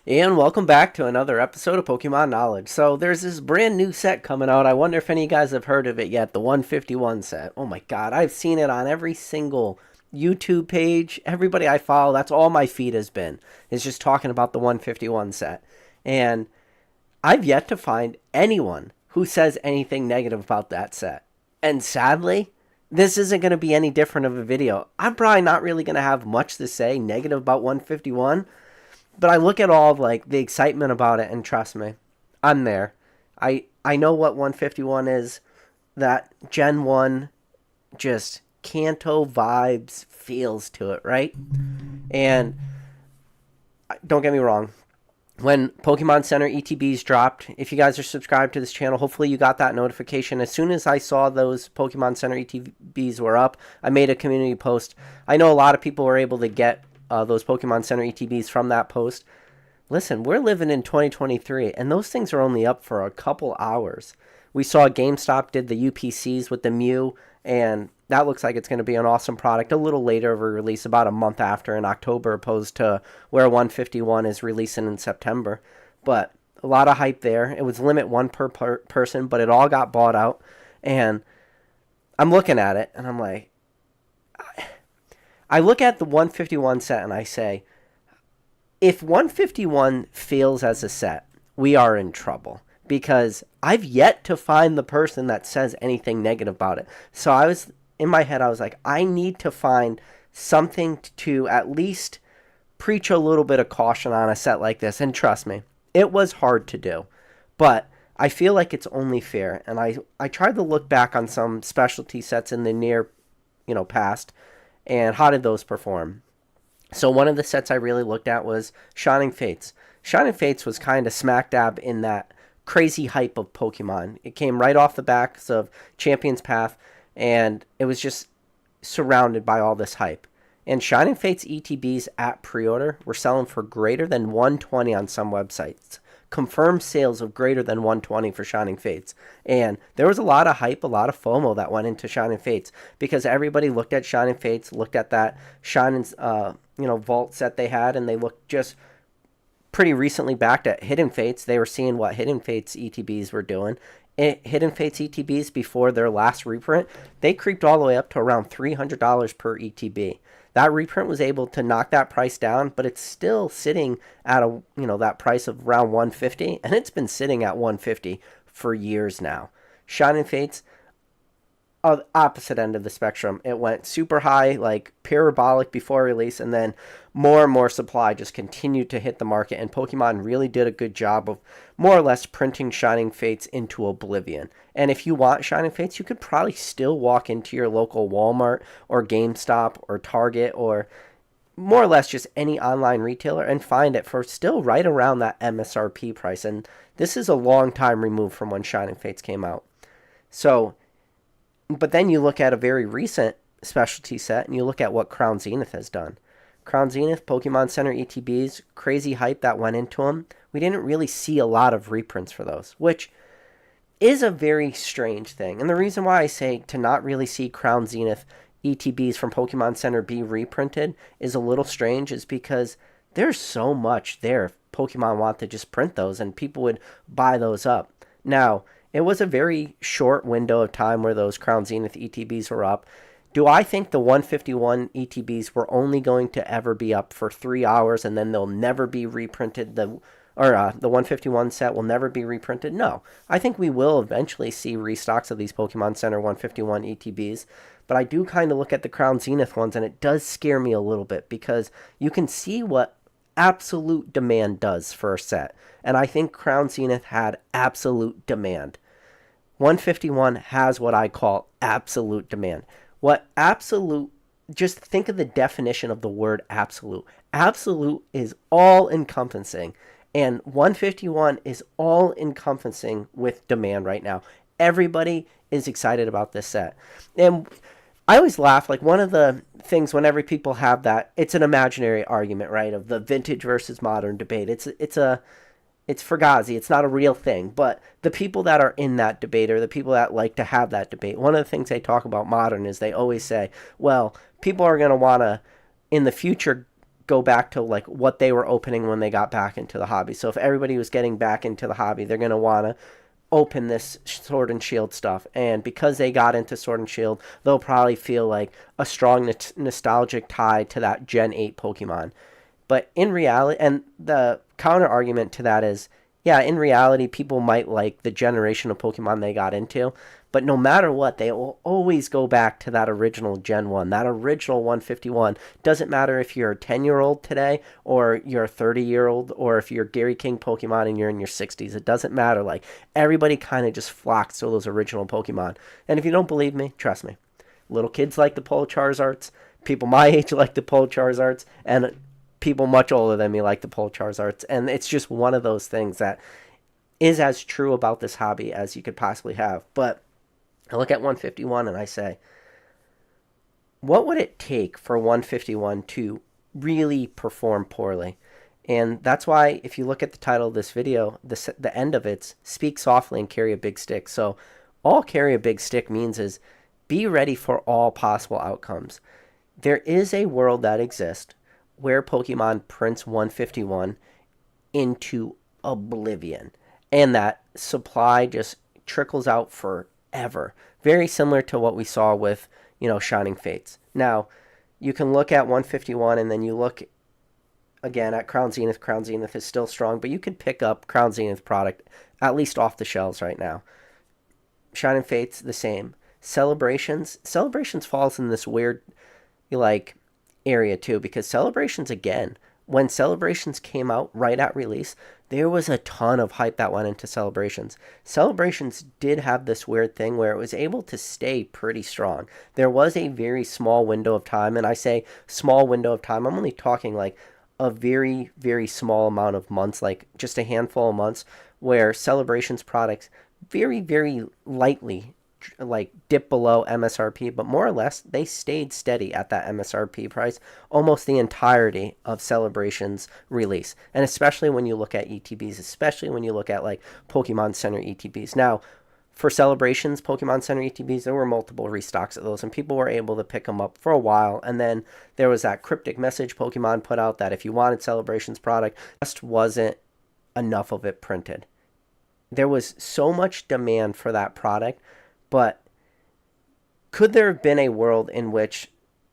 And welcome back to another episode of Pokemon Knowledge. So there's this brand new set coming out. I wonder if any of you guys have heard of it yet, the 151 set. Oh my god, I've seen it on every single YouTube page. Everybody I follow, that's all my feed has been, is just talking about the 151 set. And I've yet to find anyone who says anything negative about that set. And sadly, this isn't going to be any different of a video. I'm probably not really going to have much to say negative about 151, but I look at all of, like, the excitement about it, and trust me, I'm there. I know what 151 is. That Gen 1 just Kanto vibes feels to it, right? And don't get me wrong. When Pokemon Center ETBs dropped, if you guys are subscribed to this channel, hopefully you got that notification. As soon as I saw those Pokemon Center ETBs were up, I made a community post. I know a lot of people were able to get those Pokemon Center ETBs from that post. Listen, we're living in 2023, and those things are only up for a couple hours. We saw GameStop did the UPCs with the Mew, and that looks like it's going to be an awesome product a little later of a release, about a month after in October, opposed to where 151 is releasing in September. But a lot of hype there. It was limit one per person, but it all got bought out. And I'm looking at it, and I'm like, I look at the 151 set, and I say, if 151 fails as a set, we are in trouble. Because I've yet to find the person that says anything negative about it. So in my head, I was like, I need to find something to at least preach a little bit of caution on a set like this. And trust me, it was hard to do. But I feel like it's only fair. And I tried to look back on some specialty sets in the near, past. And how did those perform? So one of the sets I really looked at was Shining Fates. Shining Fates was kind of smack dab in that crazy hype of Pokemon. It came right off the backs of Champion's Path, and it was just surrounded by all this hype. And Shining Fates ETBs at pre-order were selling for greater than 120 on some websites. Confirmed sales of greater than 120 for Shining Fates. And there was a lot of hype, a lot of FOMO that went into Shining Fates because everybody looked at Shining Fates, looked at that Shining's vault set they had, and they looked just pretty recently backed at Hidden Fates. They were seeing what Hidden Fates ETBs were doing. Hidden Fates ETBs before their last reprint, they creeped all the way up to around $300 per ETB. That reprint was able to knock that price down, but it's still sitting at that price of around 150, and it's been sitting at 150 for years now. Shining Fates, opposite end of the spectrum. It went super high, like parabolic before release, and then more and more supply just continued to hit the market, and Pokemon really did a good job of more or less printing Shining Fates into oblivion. And if you want Shining Fates, you could probably still walk into your local Walmart or GameStop or Target or more or less just any online retailer and find it for still right around that MSRP price. And this is a long time removed from when Shining Fates came out. So, but then you look at a very recent specialty set and you look at what Crown Zenith has done. Crown Zenith, Pokemon Center ETBs, crazy hype that went into them. We didn't really see a lot of reprints for those, which is a very strange thing. And the reason why I say to not really see Crown Zenith ETBs from Pokemon Center be reprinted is a little strange is because there's so much there if Pokemon want to just print those and people would buy those up. Now, it was a very short window of time where those Crown Zenith ETBs were up. Do I think the 151 ETBs were only going to ever be up for 3 hours and then they'll never be reprinted? The 151 set will never be reprinted? No. I think we will eventually see restocks of these Pokemon Center 151 ETBs. But I do kind of look at the Crown Zenith ones and it does scare me a little bit because you can see what absolute demand does for a set. And I think Crown Zenith had absolute demand. 151 has what I call absolute demand. Just think of the definition of the word absolute. Absolute is all encompassing. And 151 is all encompassing with demand right now. Everybody is excited about this set. And I always laugh, like one of the things whenever people have that, it's an imaginary argument, right, of the vintage versus modern debate. It's Fugazi. It's not a real thing. But the people that are in that debate or the people that like to have that debate, one of the things they talk about modern is they always say, well, people are going to want to, in the future, go back to like what they were opening when they got back into the hobby. So if everybody was getting back into the hobby, they're going to want to open this Sword and Shield stuff. And because they got into Sword and Shield, they'll probably feel like a strong nostalgic tie to that Gen 8 Pokemon. But in reality, and the counter argument to that is, yeah, in reality, people might like the generation of Pokemon they got into, but no matter what, they will always go back to that original Gen 1, that original 151. Doesn't matter if you're a 10-year-old today, or you're a 30-year-old, or if you're Gary King Pokemon and you're in your 60s. It doesn't matter. Like, everybody kind of just flocks to those original Pokemon. And if you don't believe me, trust me. Little kids like to pull Charizards. People my age like to pull Charizards. And people much older than me like to pull Charizards. And it's just one of those things that is as true about this hobby as you could possibly have. But I look at 151 and I say, what would it take for 151 to really perform poorly? And that's why if you look at the title of this video, the end of it's speak softly and carry a big stick. So all carry a big stick means is be ready for all possible outcomes. There is a world that exists where Pokemon prints 151 into oblivion, and that supply just trickles out forever. Very similar to what we saw with, Shining Fates. Now, you can look at 151 and then you look again at Crown Zenith. Crown Zenith is still strong, but you could pick up Crown Zenith product at least off the shelves right now. Shining Fates, the same. Celebrations falls in this weird, area too, because Celebrations, again, when Celebrations came out right at release, there was a ton of hype that went into Celebrations. Celebrations did have this weird thing where it was able to stay pretty strong. There was a very small window of time, and I say small window of time, I'm only talking like a very, very small amount of months, like just a handful of months, where Celebrations products very, very lightly dip below MSRP, but more or less they stayed steady at that MSRP price almost the entirety of Celebrations release. And especially when you look at ETBs, especially when you look at like Pokemon Center ETBs. Now, for Celebrations, Pokemon Center ETBs, there were multiple restocks of those, and people were able to pick them up for a while. And then there was that cryptic message Pokemon put out that if you wanted Celebrations product, just wasn't enough of it printed. There was so much demand for that product. But could there have been a world in which,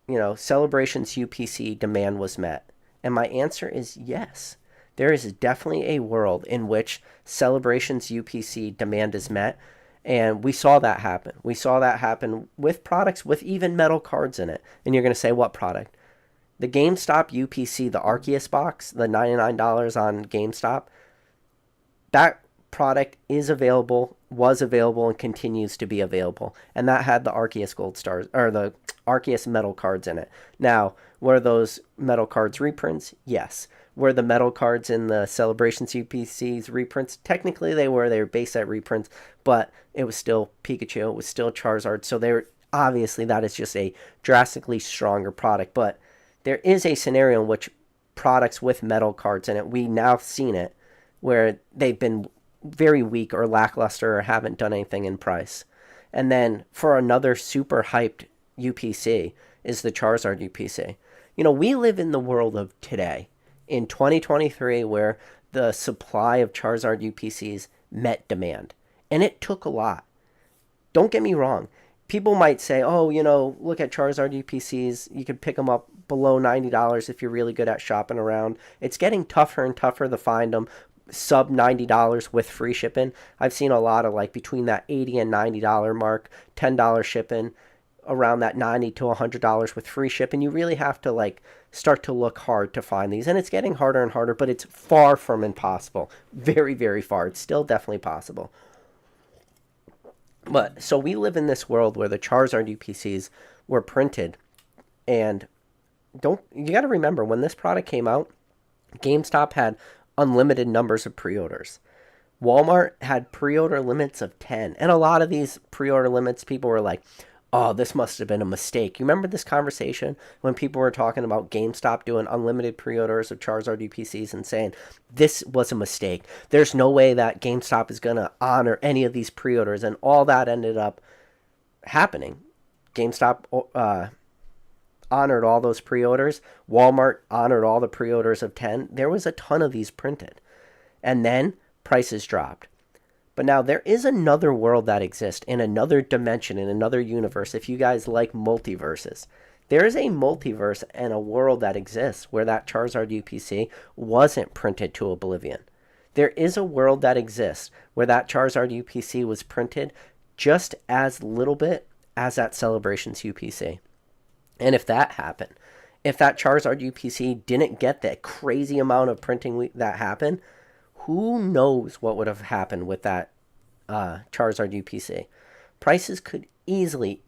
Celebrations UPC demand was met? And my answer is yes. There is definitely a world in which Celebrations UPC demand is met. And we saw that happen. We saw that happen with products with even metal cards in it. And you're going to say, what product? The GameStop UPC, the Arceus box, the $99 on GameStop, that product is available, was available, and continues to be available. And that had the Arceus Gold Stars, or the Arceus metal cards in it. Now, were those metal cards reprints? Yes. Were the metal cards in the Celebrations UPCs reprints? Technically they were. They were base set reprints, but it was still Pikachu. It was still Charizard. So obviously that is just a drastically stronger product. But there is a scenario in which products with metal cards in it, we now seen it, where they've been very weak or lackluster or haven't done anything in price. And then for another super hyped UPC is the Charizard UPC. We live in the world of today, in 2023, where the supply of Charizard UPCs met demand. And it took a lot. Don't get me wrong. People might say, oh, look at Charizard UPCs. You could pick them up below $90 if you're really good at shopping around. It's getting tougher and tougher to find them sub $90 with free shipping. I've seen a lot of between that $80 and $90 mark, $10 shipping, around that $90 to $100 with free shipping. You really have to start to look hard to find these, and it's getting harder and harder, but it's far from impossible. Very, very far. It's still definitely possible. But so we live in this world where the Charizard UPCs were printed, and you got to remember, when this product came out, GameStop had unlimited numbers of pre-orders. Walmart had pre-order limits of 10. And a lot of these pre-order limits, people were like, oh, this must have been a mistake. You remember this conversation when people were talking about GameStop doing unlimited pre-orders of Charizard UPCs and saying, this was a mistake. There's no way that GameStop is going to honor any of these pre-orders. And all that ended up happening. GameStop honored all those pre-orders. Walmart honored all the pre-orders of 10. There was a ton of these printed. And then prices dropped. But now there is another world that exists in another dimension, in another universe. If you guys like multiverses, there is a multiverse and a world that exists where that Charizard UPC wasn't printed to oblivion. There is a world that exists where that Charizard UPC was printed just as little bit as that Celebrations UPC. And if that happened, if that Charizard UPC didn't get that crazy amount of printing that happened, who knows what would have happened with that Charizard UPC. Prices could easily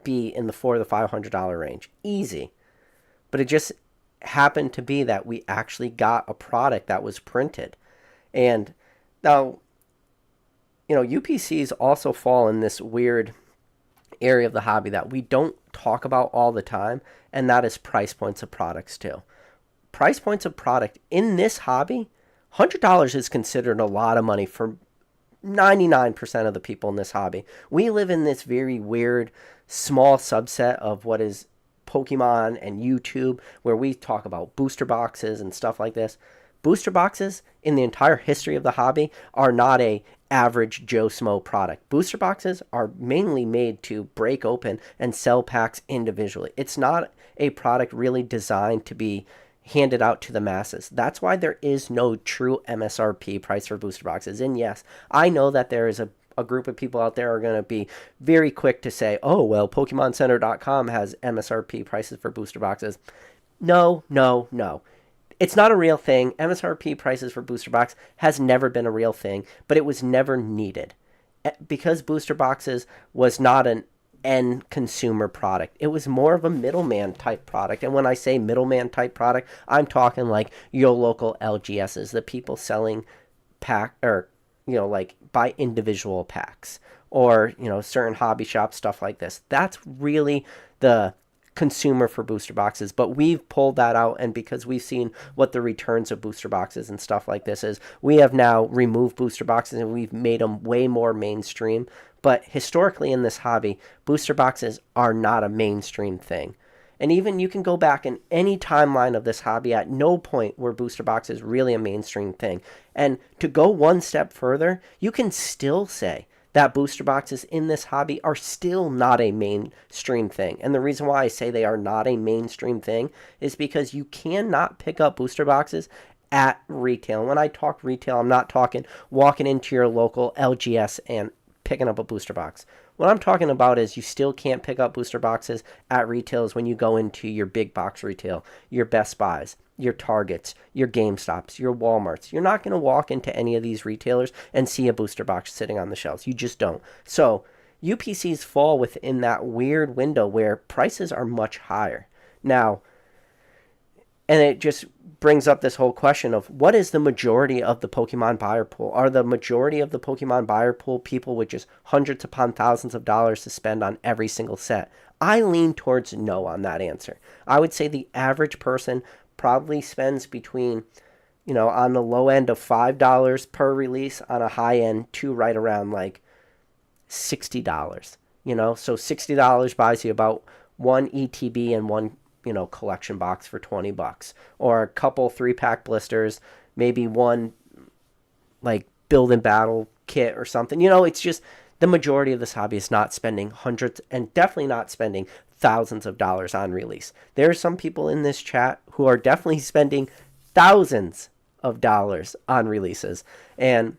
be in the $400 to $500 range. Easy. But it just happened to be that we actually got a product that was printed. And now, UPCs also fall in this weird area of the hobby that we don't talk about all the time, and that is price points of products too. Price points of product in this hobby, $100 is considered a lot of money for 99% of the people in this hobby. We live in this very weird, small subset of what is Pokemon and YouTube, where we talk about booster boxes and stuff like this. Booster boxes in the entire history of the hobby are not a average Joe Smo product. Booster boxes are mainly made to break open and sell packs individually. It's not a product really designed to be handed out to the masses. That's why there is no true MSRP price for booster boxes. And yes, I know that there is a group of people out there are going to be very quick to say, oh, well, PokemonCenter.com has MSRP prices for booster boxes. No. It's not a real thing. MSRP prices for booster box has never been a real thing, but it was never needed. Because booster boxes was not an end consumer product. It was more of a middleman type product. And when I say middleman type product, I'm talking like your local LGSs, the people selling pack or, like by individual packs, or, certain hobby shops, stuff like this. That's really the consumer for booster boxes. But we've pulled that out, and because we've seen what the returns of booster boxes and stuff like this is, we have now removed booster boxes and we've made them way more mainstream. But historically in this hobby, booster boxes are not a mainstream thing. And even you can go back in any timeline of this hobby, at no point were booster boxes really a mainstream thing. And to go one step further, you can still say that booster boxes in this hobby are still not a mainstream thing. And the reason why I say they are not a mainstream thing is because you cannot pick up booster boxes at retail. And when I talk retail, I'm not talking walking into your local LGS and picking up a booster box. What I'm talking about is you still can't pick up booster boxes at retails when you go into your big box retail, your Best Buys, your Targets, your GameStops, your Walmarts. You're not going to walk into any of these retailers and see a booster box sitting on the shelves. You just don't. So UPCs fall within that weird window where prices are much higher. Now, and it just brings up this whole question of what is the majority of the Pokemon buyer pool? Are the majority of the Pokemon buyer pool people with just hundreds upon thousands of dollars to spend on every single set? I lean towards no on that answer. I would say the average person probably spends between, on the low end of $5 per release, on a high end to right around like $60. So $60 buys you about one ETB and one collection box for $20, or a couple 3-pack blisters, maybe one like build and battle kit or something. It's just the majority of this hobby is not spending hundreds and definitely not spending thousands of dollars on release. There are some people in this chat who are definitely spending thousands of dollars on releases. And,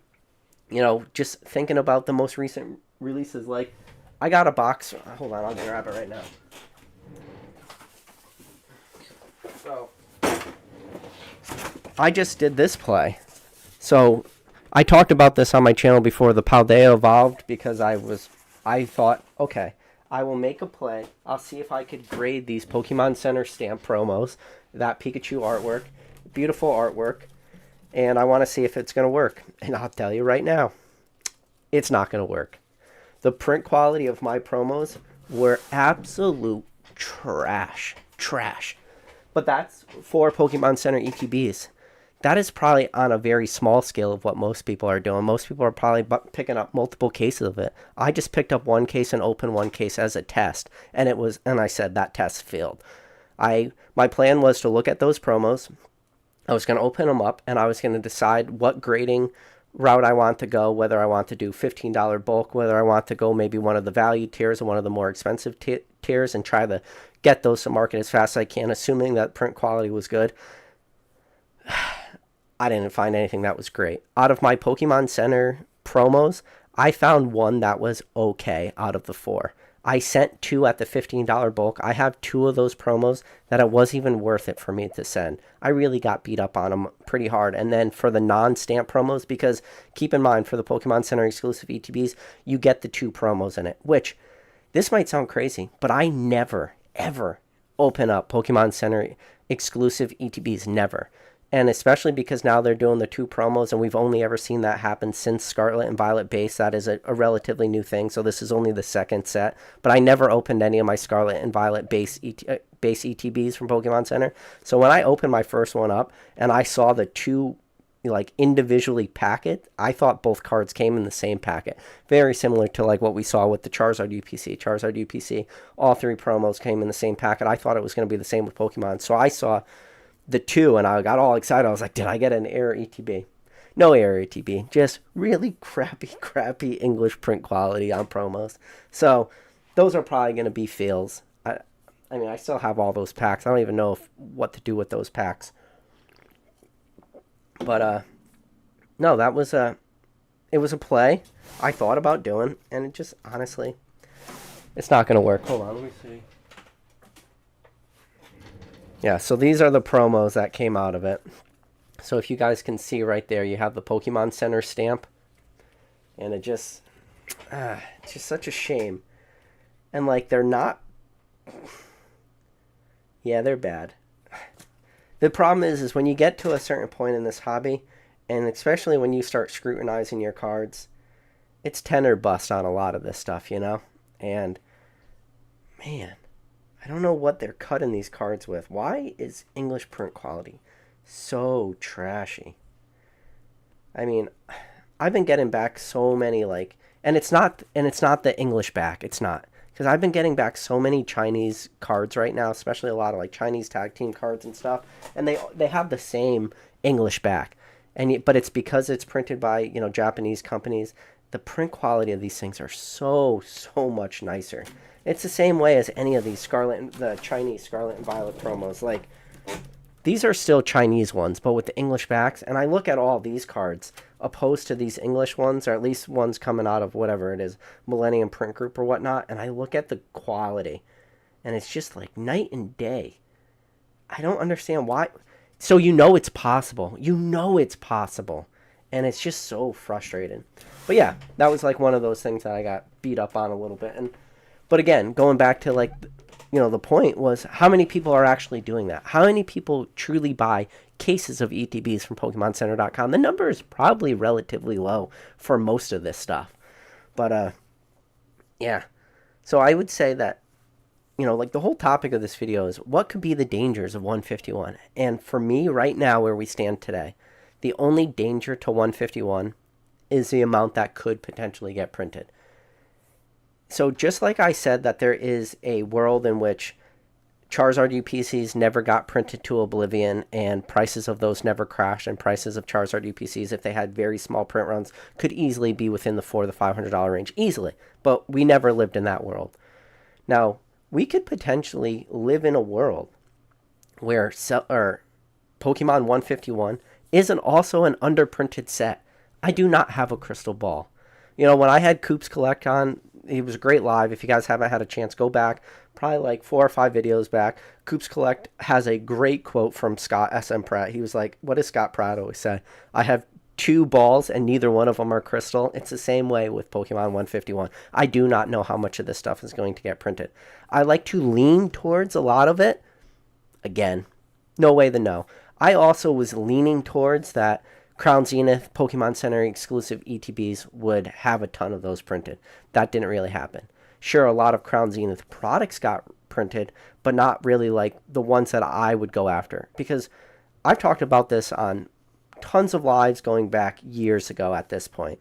just thinking about the most recent releases, like I got a box. Hold on, I'll grab it right now. So, I just did this play. So, I talked about this on my channel before, the Paldea Evolved, because I thought, okay, I will make a play. I'll see if I could grade these Pokemon Center stamp promos, that Pikachu artwork, beautiful artwork, and I want to see if it's going to work. And I'll tell you right now, it's not going to work. The print quality of my promos were absolute trash. But that's for Pokemon Center ETBs. that is probably on a very small scale of what most people are doing. Most people are probably picking up multiple cases of it. I just picked up one case and opened one case as a test, and I said that test failed. My plan was to look at those promos. I was going to open them up, and I was going to decide what grading route I want to go, whether I want to do $15 bulk, whether I want to go maybe one of the value tiers or one of the more expensive tiers, and try to get those to market as fast as I can, assuming that print quality was good. I didn't find anything that was great. Out of my Pokemon Center promos, I found one that was okay out of the 4. I sent 2 at the $15 bulk. I have 2 of those promos that it wasn't even worth it for me to send. I really got beat up on them pretty hard. And then for the non-stamp promos, because keep in mind, for the Pokemon Center exclusive ETBs, you get the 2 promos in it, which this might sound crazy, but I never, ever open up Pokemon Center exclusive ETBs, never. And especially because now they're doing the 2 promos, and we've only ever seen that happen since Scarlet and Violet base. That is a relatively new thing, so this is only the second set. But I never opened any of my Scarlet and Violet base ETBs from Pokemon Center. So when I opened my first one up, and I saw the 2 like individually packet, I thought both cards came in the same packet. Very similar to like what we saw with the Charizard UPC. All 3 promos came in the same packet. I thought it was going to be the same with Pokemon. So I saw the 2 and I got all excited. I was like, did I get an error ETB? No error ETB, just really crappy English print quality on promos. So those are probably going to be fails. I mean, I still have all those packs. I don't even know what to do with those packs. But no, it was a play I thought about doing, and it just, honestly, it's not going to work. Hold on, let me see. Yeah, so these are the promos that came out of it. So if you guys can see right there, you have the Pokemon Center stamp. And it's just such a shame. And like, they're not... Yeah, they're bad. The problem is when you get to a certain point in this hobby, and especially when you start scrutinizing your cards, it's 10 or bust on a lot of this stuff, you know? And, man... I don't know what they're cutting these cards with. Why is English print quality so trashy? I mean, I've been getting back so many and it's not the English back. It's not, because I've been getting back so many Chinese cards right now, especially a lot of like Chinese tag team cards and stuff, and they have the same English back, but it's because it's printed by Japanese companies. The print quality of these things are so much nicer. It's the same way as any of these the Chinese Scarlet and Violet promos. Like, these are still Chinese ones, but with the English backs. And I look at all these cards opposed to these English ones, or at least ones coming out of whatever it is, Millennium Print Group or whatnot, and I look at the quality, and it's just like night and day. I don't understand why. So it's possible. It's possible. And it's just so frustrating. But yeah, that was like one of those things that I got beat up on a little bit. But again, going back to the point was, how many people are actually doing that? How many people truly buy cases of ETBs from PokemonCenter.com? The number is probably relatively low for most of this stuff. But, yeah. So I would say that, the whole topic of this video is what could be the dangers of 151? And for me, right now, where we stand today, the only danger to 151 is the amount that could potentially get printed. So just like I said that there is a world in which Charizard UPCs never got printed to oblivion and prices of those never crashed, and prices of Charizard UPCs, if they had very small print runs, could easily be within the $400 to $500 range, easily. But we never lived in that world. Now, we could potentially live in a world where Pokemon 151 isn't also an underprinted set. I do not have a crystal ball. When I had Coops Collect on, he was a great live. If you guys haven't had a chance, go back. Probably like 4 or 5 videos back. Coops Collect has a great quote from Scott S.M. Pratt. He was like, what does Scott Pratt always say? I have 2 balls and neither one of them are crystal. It's the same way with Pokemon 151. I do not know how much of this stuff is going to get printed. I like to lean towards a lot of it. Again, no way to know. I also was leaning towards that Crown Zenith Pokemon Center exclusive ETBs would have a ton of those printed. That didn't really happen. Sure, a lot of Crown Zenith products got printed, but not really like the ones that I would go after. Because I've talked about this on tons of lives going back years ago at this point.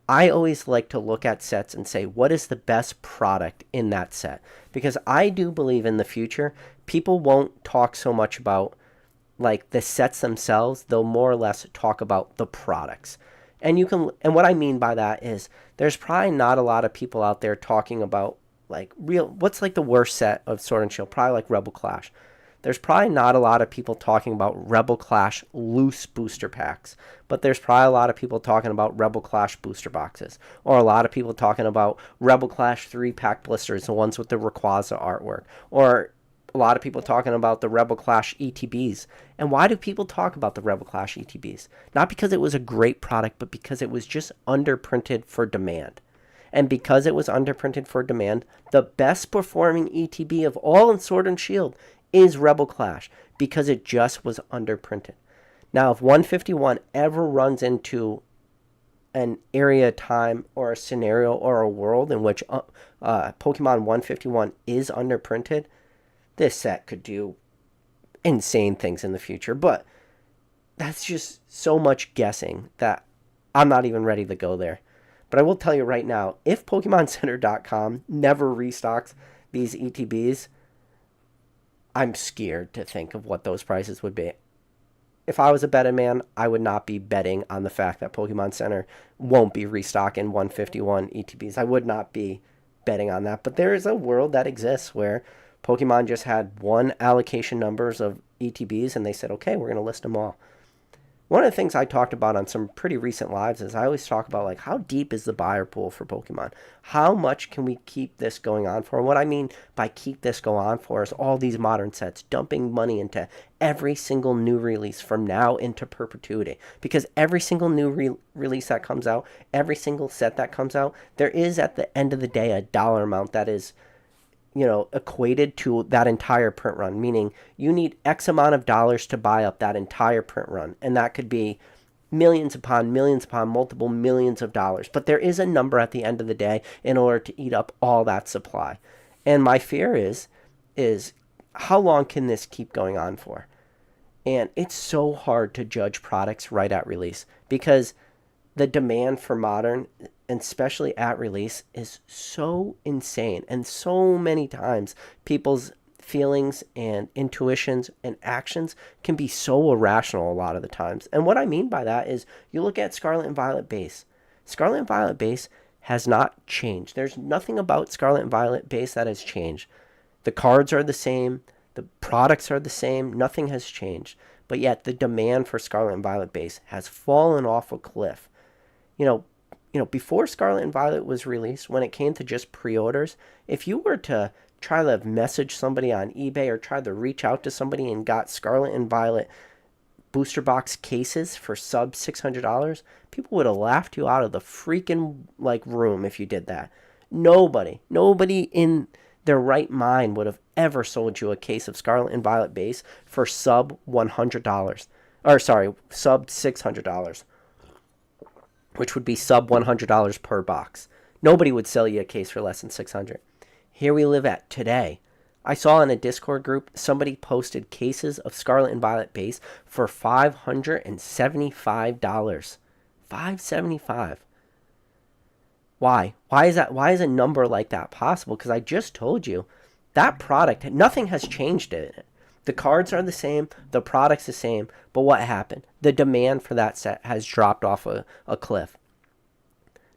I always like to look at sets and say, what is the best product in that set? Because I do believe in the future, people won't talk so much about like the sets themselves. They'll more or less talk about the products. And what I mean by that is there's probably not a lot of people out there talking about like what's like the worst set of Sword and Shield, probably like Rebel Clash. There's probably not a lot of people talking about Rebel Clash loose booster packs, but there's probably a lot of people talking about Rebel Clash booster boxes, or a lot of people talking about Rebel Clash 3-pack blisters, the ones with the Rayquaza artwork, or a lot of people talking about the Rebel Clash ETBs. And why do people talk about the Rebel Clash ETBs? Not because it was a great product, but because it was just underprinted for demand. And because it was underprinted for demand, the best performing ETB of all in Sword and Shield is Rebel Clash, because it just was underprinted. Now, if 151 ever runs into an area, time, or a scenario or a world in which Pokemon 151 is underprinted, this set could do insane things in the future. But that's just so much guessing that I'm not even ready to go there. But I will tell you right now, if PokemonCenter.com never restocks these ETBs, I'm scared to think of what those prices would be. If I was a betting man, I would not be betting on the fact that Pokemon Center won't be restocking 151 ETBs. I would not be betting on that. But there is a world that exists where Pokemon just had one allocation numbers of ETBs and they said, okay, we're going to list them all. One of the things I talked about on some pretty recent lives is I always talk about like how deep is the buyer pool for Pokemon? How much can we keep this going on for? And what I mean by keep this going on for is all these modern sets, dumping money into every single new release from now into perpetuity. Because every single new release that comes out, every single set that comes out, there is at the end of the day a dollar amount that is, you know, equated to that entire print run, meaning you need X amount of dollars to buy up that entire print run. And that could be millions upon multiple millions of dollars. But there is a number at the end of the day in order to eat up all that supply. And my fear is how long can this keep going on for? And it's so hard to judge products right at release because the demand for modern, and especially at release, is so insane. And so many times people's feelings and intuitions and actions can be so irrational a lot of the times. And what I mean by that is you look at Scarlet and Violet base. Scarlet and Violet base has not changed. There's nothing about Scarlet and Violet base that has changed. The cards are the same. The products are the same. Nothing has changed. But yet the demand for Scarlet and Violet base has fallen off a cliff. You know, before Scarlet and Violet was released, when it came to just pre-orders, if you were to try to message somebody on eBay or try to reach out to somebody and got Scarlet and Violet booster box cases for sub $600, people would have laughed you out of the freaking like room if you did that. Nobody in their right mind would have ever sold you a case of Scarlet and Violet base for sub $100. Or sorry, sub $600. Which would be sub $100 per box. Nobody would sell you a case for less than $600. Here we live at today. I saw in a Discord group somebody posted cases of Scarlet and Violet base for $575. $575. Why? Why is that? Why is a number like that possible? Because I just told you that product, nothing has changed in it. The cards are the same, the product's the same, but what happened? The demand for that set has dropped off a cliff.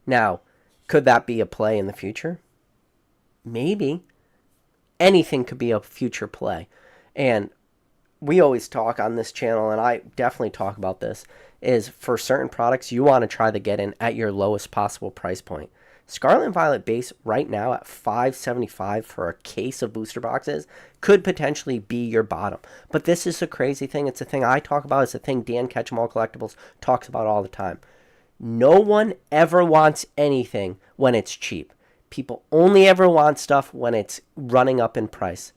Now, could that be a play in the future? Maybe. Anything could be a future play. And we always talk on this channel, and I definitely talk about this, is for certain products, you want to try to get in at your lowest possible price point. Scarlet and Violet base right now at $575 for a case of booster boxes could potentially be your bottom. But this is a crazy thing. It's a thing I talk about. It's a thing Dan Ketchum All Collectibles talks about all the time. No one ever wants anything when it's cheap. People only ever want stuff when it's running up in price.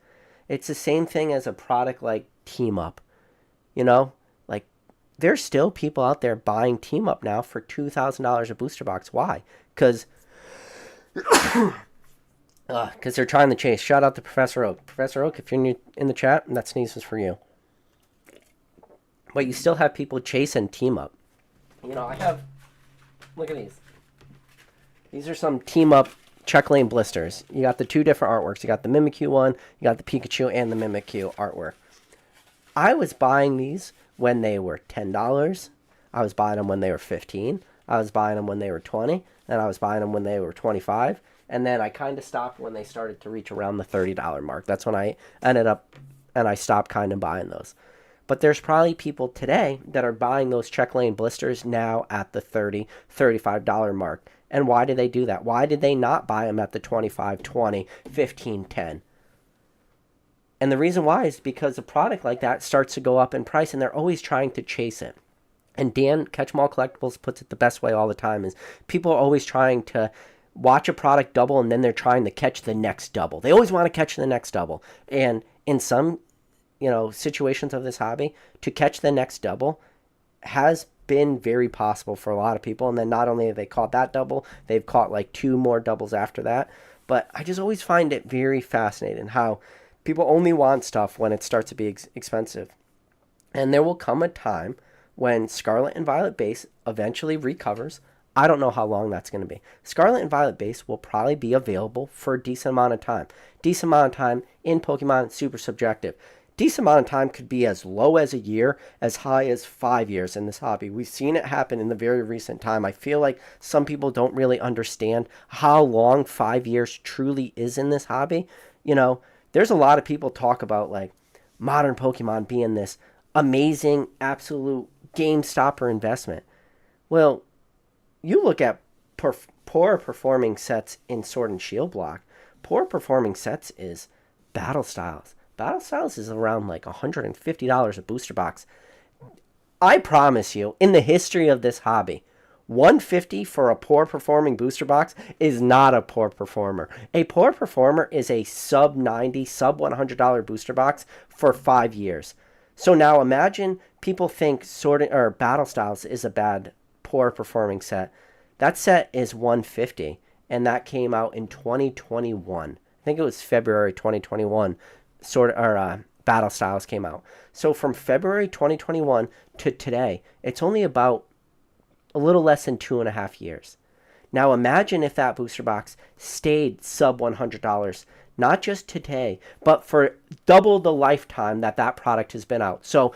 It's the same thing as a product like Team Up. You know, like there's still people out there buying Team Up now for $2,000 a booster box. Why? Because they're trying to chase. Shout out to Professor Oak. Professor Oak, if you're in the chat, that sneeze was for you. But you still have people chase and team up. I have, look at these. These are some team up check lane blisters. You got the two different artworks. You got the Mimikyu one, you got the Pikachu and the Mimikyu artwork. I was buying these when they were $10. I was buying them when they were $15. I was buying them when they were $20, and I was buying them when they were $25. And then I kind of stopped when they started to reach around the $30 mark. That's when I ended up, and I stopped kind of buying those. But there's probably people today that are buying those check lane blisters now at the $30, $35 mark. And why did they do that? Why did they not buy them at the 25, 20, 15, 10? And the reason why is because a product like that starts to go up in price, and they're always trying to chase it. And Dan Catch'em Collectibles puts it the best way all the time is people are always trying to watch a product double, and then they're trying to catch the next double. They always want to catch the next double. And in some, situations of this hobby, to catch the next double has been very possible for a lot of people. And then not only have they caught that double, they've caught like 2 more doubles after that. But I just always find it very fascinating how people only want stuff when it starts to be expensive. And there will come a time when Scarlet and Violet base eventually recovers. I don't know how long that's going to be. Scarlet and Violet base will probably be available for a decent amount of time. Decent amount of time in Pokemon, super subjective. Decent amount of time could be as low as a year, as high as 5 years in this hobby. We've seen it happen in the very recent time. I feel like some people don't really understand how long 5 years truly is in this hobby. There's a lot of people talk about like modern Pokemon being this amazing, absolute game stopper investment. Well, you look at poor performing sets in Sword and Shield block. Poor performing sets is Battle Styles. Battle Styles is around like $150 a booster box. I promise you, in the history of this hobby, $150 for a poor performing booster box is not a poor performer. A poor performer is a sub $90, sub $100 booster box for 5 years. So now imagine people think Battle Styles is a bad, poor performing set. That set is $150, and that came out in 2021. I think it was February 2021. Battle Styles came out. So from February 2021 to today, it's only about a little less than 2.5 years. Now imagine if that booster box stayed sub $100, not just today, but for double the lifetime that product has been out. So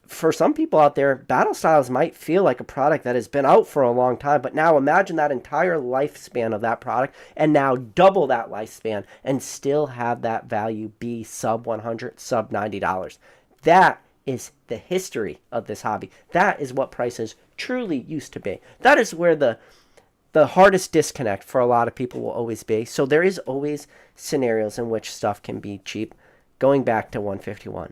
for some people out there, Battle Styles might feel like a product that has been out for a long time, but now imagine that entire lifespan of that product and now double that lifespan and still have that value be sub $100, sub $90. That is the history of this hobby. That is what prices truly used to be. That is where the hardest disconnect for a lot of people will always be. So there is always scenarios in which stuff can be cheap. Going back to 151.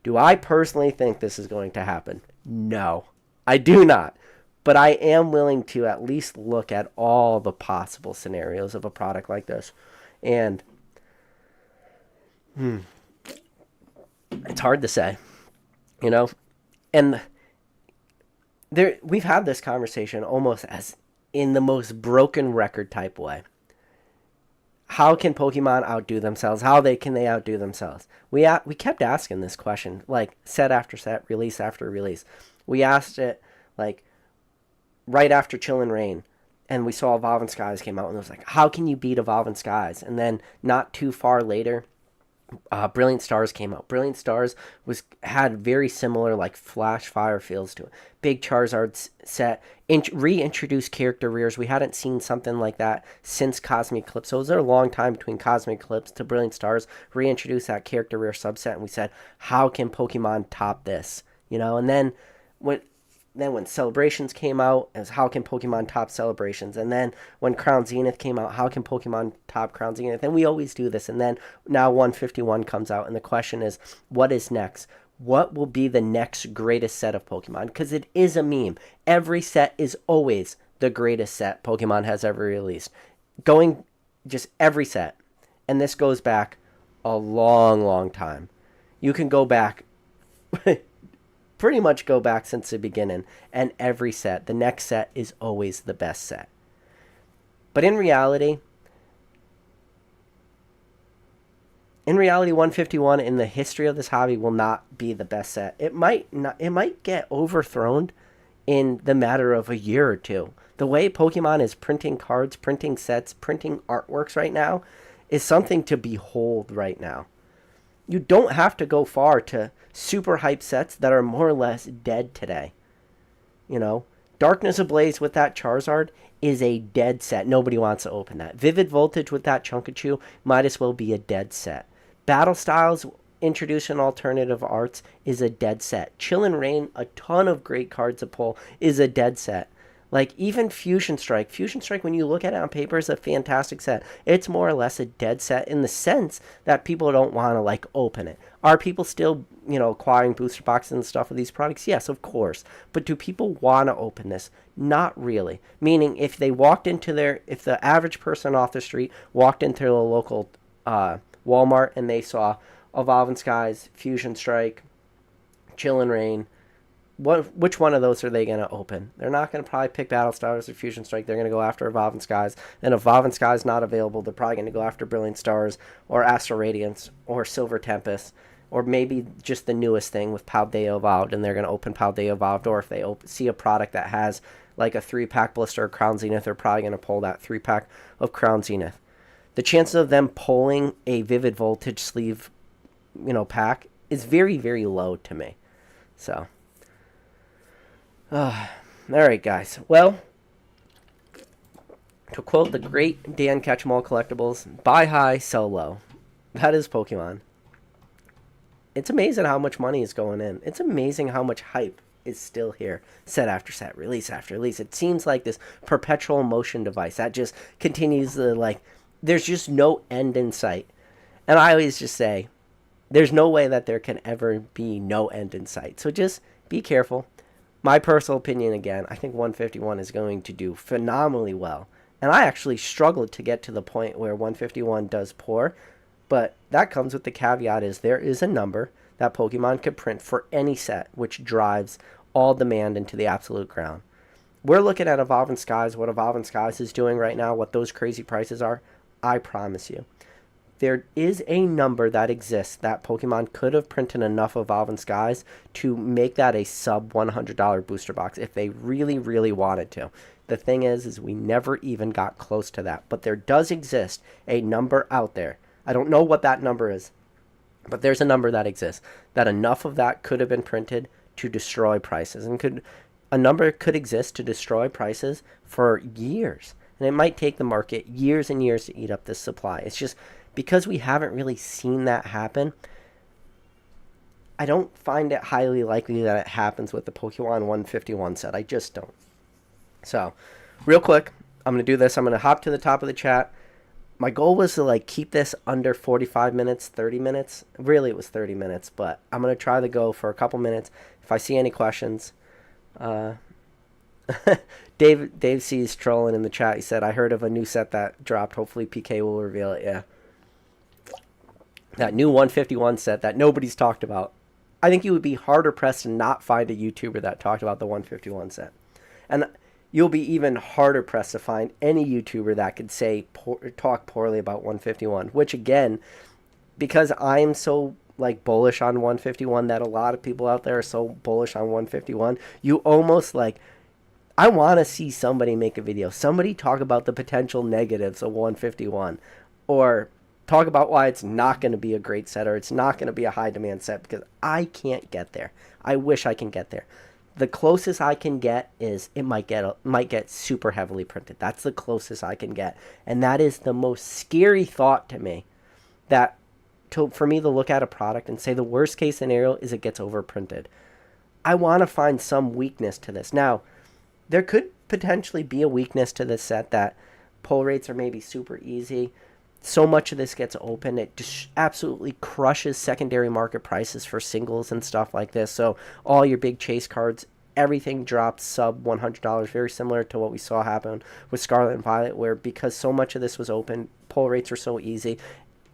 Do I personally think this is going to happen? No, I do not. But I am willing to at least look at all the possible scenarios of a product like this. And it's hard to say, And we've had this conversation almost as in the most broken record type way. How can Pokemon outdo themselves? How can they outdo themselves? We kept asking this question, like set after set, release after release. We asked it like right after Chill and Rain, and we saw Evolving Skies came out, and it was like, how can you beat Evolving Skies? And then not too far later, Brilliant Stars came out. Brilliant Stars had very similar like Flash Fire feels to it. Big Charizard set, reintroduced character rears. We hadn't seen something like that since Cosmic Eclipse. So it was a long time between Cosmic Eclipse to Brilliant Stars. Reintroduced that character rear subset, and we said, how can Pokemon top this? And then when Celebrations came out, it was how can Pokemon top Celebrations? And then when Crown Zenith came out, how can Pokemon top Crown Zenith? And we always do this. And then now 151 comes out, and the question is, what is next? What will be the next greatest set of Pokemon? Because it is a meme. Every set is always the greatest set Pokemon has ever released. Just every set. And this goes back a long, long time. You can go back... pretty much go back since the beginning, and every set, the next set is always the best set. But in reality, In reality, 151 in the history of this hobby will not be the best set. It might not. It might get overthrown in the matter of a year or two. The way Pokemon is printing cards, printing sets, printing artworks right now is something to behold right now. You don't have to go far to super hype sets that are more or less dead today. You know, Darkness Ablaze with that Charizard is a dead set. Nobody wants to open that. Vivid Voltage with that Chunkachu might as well be a dead set. Battle Styles introducing alternative arts is a dead set. Chill and Rain, a ton of great cards to pull, is a dead set. Like even Fusion Strike. Fusion Strike, when you look at it on paper, is a fantastic set. It's more or less a dead set in the sense that people don't want to like open it. Are people still, acquiring booster boxes and stuff of these products? Yes, of course. But do people want to open this? Not really. Meaning, if the average person off the street walked into a local Walmart and they saw Evolving Skies, Fusion Strike, Chill and Rain, which one of those are they going to open? They're not going to probably pick Battle Stars or Fusion Strike. They're going to go after Evolving Skies. And if Evolving Skies not available, they're probably going to go after Brilliant Stars or Astral Radiance or Silver Tempest, or maybe just the newest thing with Paldea Evolved, and they're going to open Paldea Evolved. Or if they see a product that has like a 3-pack blister of Crown Zenith, they're probably going to pull that 3-pack of Crown Zenith. The chances of them pulling a Vivid Voltage sleeve, pack is very, very low to me. So, all right, guys. Well, to quote the great Dan Ketchumall Collectibles, buy high, sell low. That is Pokemon. It's amazing how much money is going in. It's amazing how much hype is still here. Set after set, release after release. It seems like this perpetual motion device that just continues to, there's just no end in sight. And I always just say, there's no way that there can ever be no end in sight. So just be careful. My personal opinion, again, I think 151 is going to do phenomenally well. And I actually struggled to get to the point where 151 does poor. But that comes with the caveat is there is a number that Pokemon could print for any set, which drives all demand into the absolute ground. We're looking at Evolving Skies, what Evolving Skies is doing right now, what those crazy prices are. I promise you, there is a number that exists that Pokemon could have printed enough Evolving Skies to make that a sub $100 booster box if they really, really wanted to. The thing is we never even got close to that. But there does exist a number out there. I don't know what that number is, but there's a number that exists that enough of that could have been printed to destroy prices. And a number could exist to destroy prices for years. And it might take the market years and years to eat up this supply. It's just because we haven't really seen that happen, I don't find it highly likely that it happens with the Pokemon 151 set. I just don't. So, real quick, I'm going to do this. I'm going to hop to the top of the chat. My goal was to keep this under 45 minutes, 30 minutes. Really, it was 30 minutes, but I'm going to try to go for a couple minutes. If I see any questions, Dave C's trolling in the chat. He said, I heard of a new set that dropped. Hopefully PK will reveal it. Yeah. That new 151 set that nobody's talked about. I think you would be harder pressed to not find a YouTuber that talked about the 151 set. And you'll be even harder pressed to find any YouTuber that could talk poorly about 151. Which, again, because I'm so bullish on 151, that a lot of people out there are so bullish on 151, you almost I want to see somebody make a video. Somebody talk about the potential negatives of 151. Or talk about why it's not going to be a great set or it's not going to be a high demand set, because I can't get there. I wish I can get there. The closest I can get is it might get super heavily printed. That's the closest I can get. And that is the most scary thought to me, that for me to look at a product and say the worst case scenario is it gets overprinted. I want to find some weakness to this. Now, there could potentially be a weakness to this set, that pull rates are maybe super easy. So much of this gets open, it just absolutely crushes secondary market prices for singles and stuff like this. So all your big chase cards, everything drops sub $100, very similar to what we saw happen with Scarlet and Violet, where because so much of this was open, pull rates were so easy,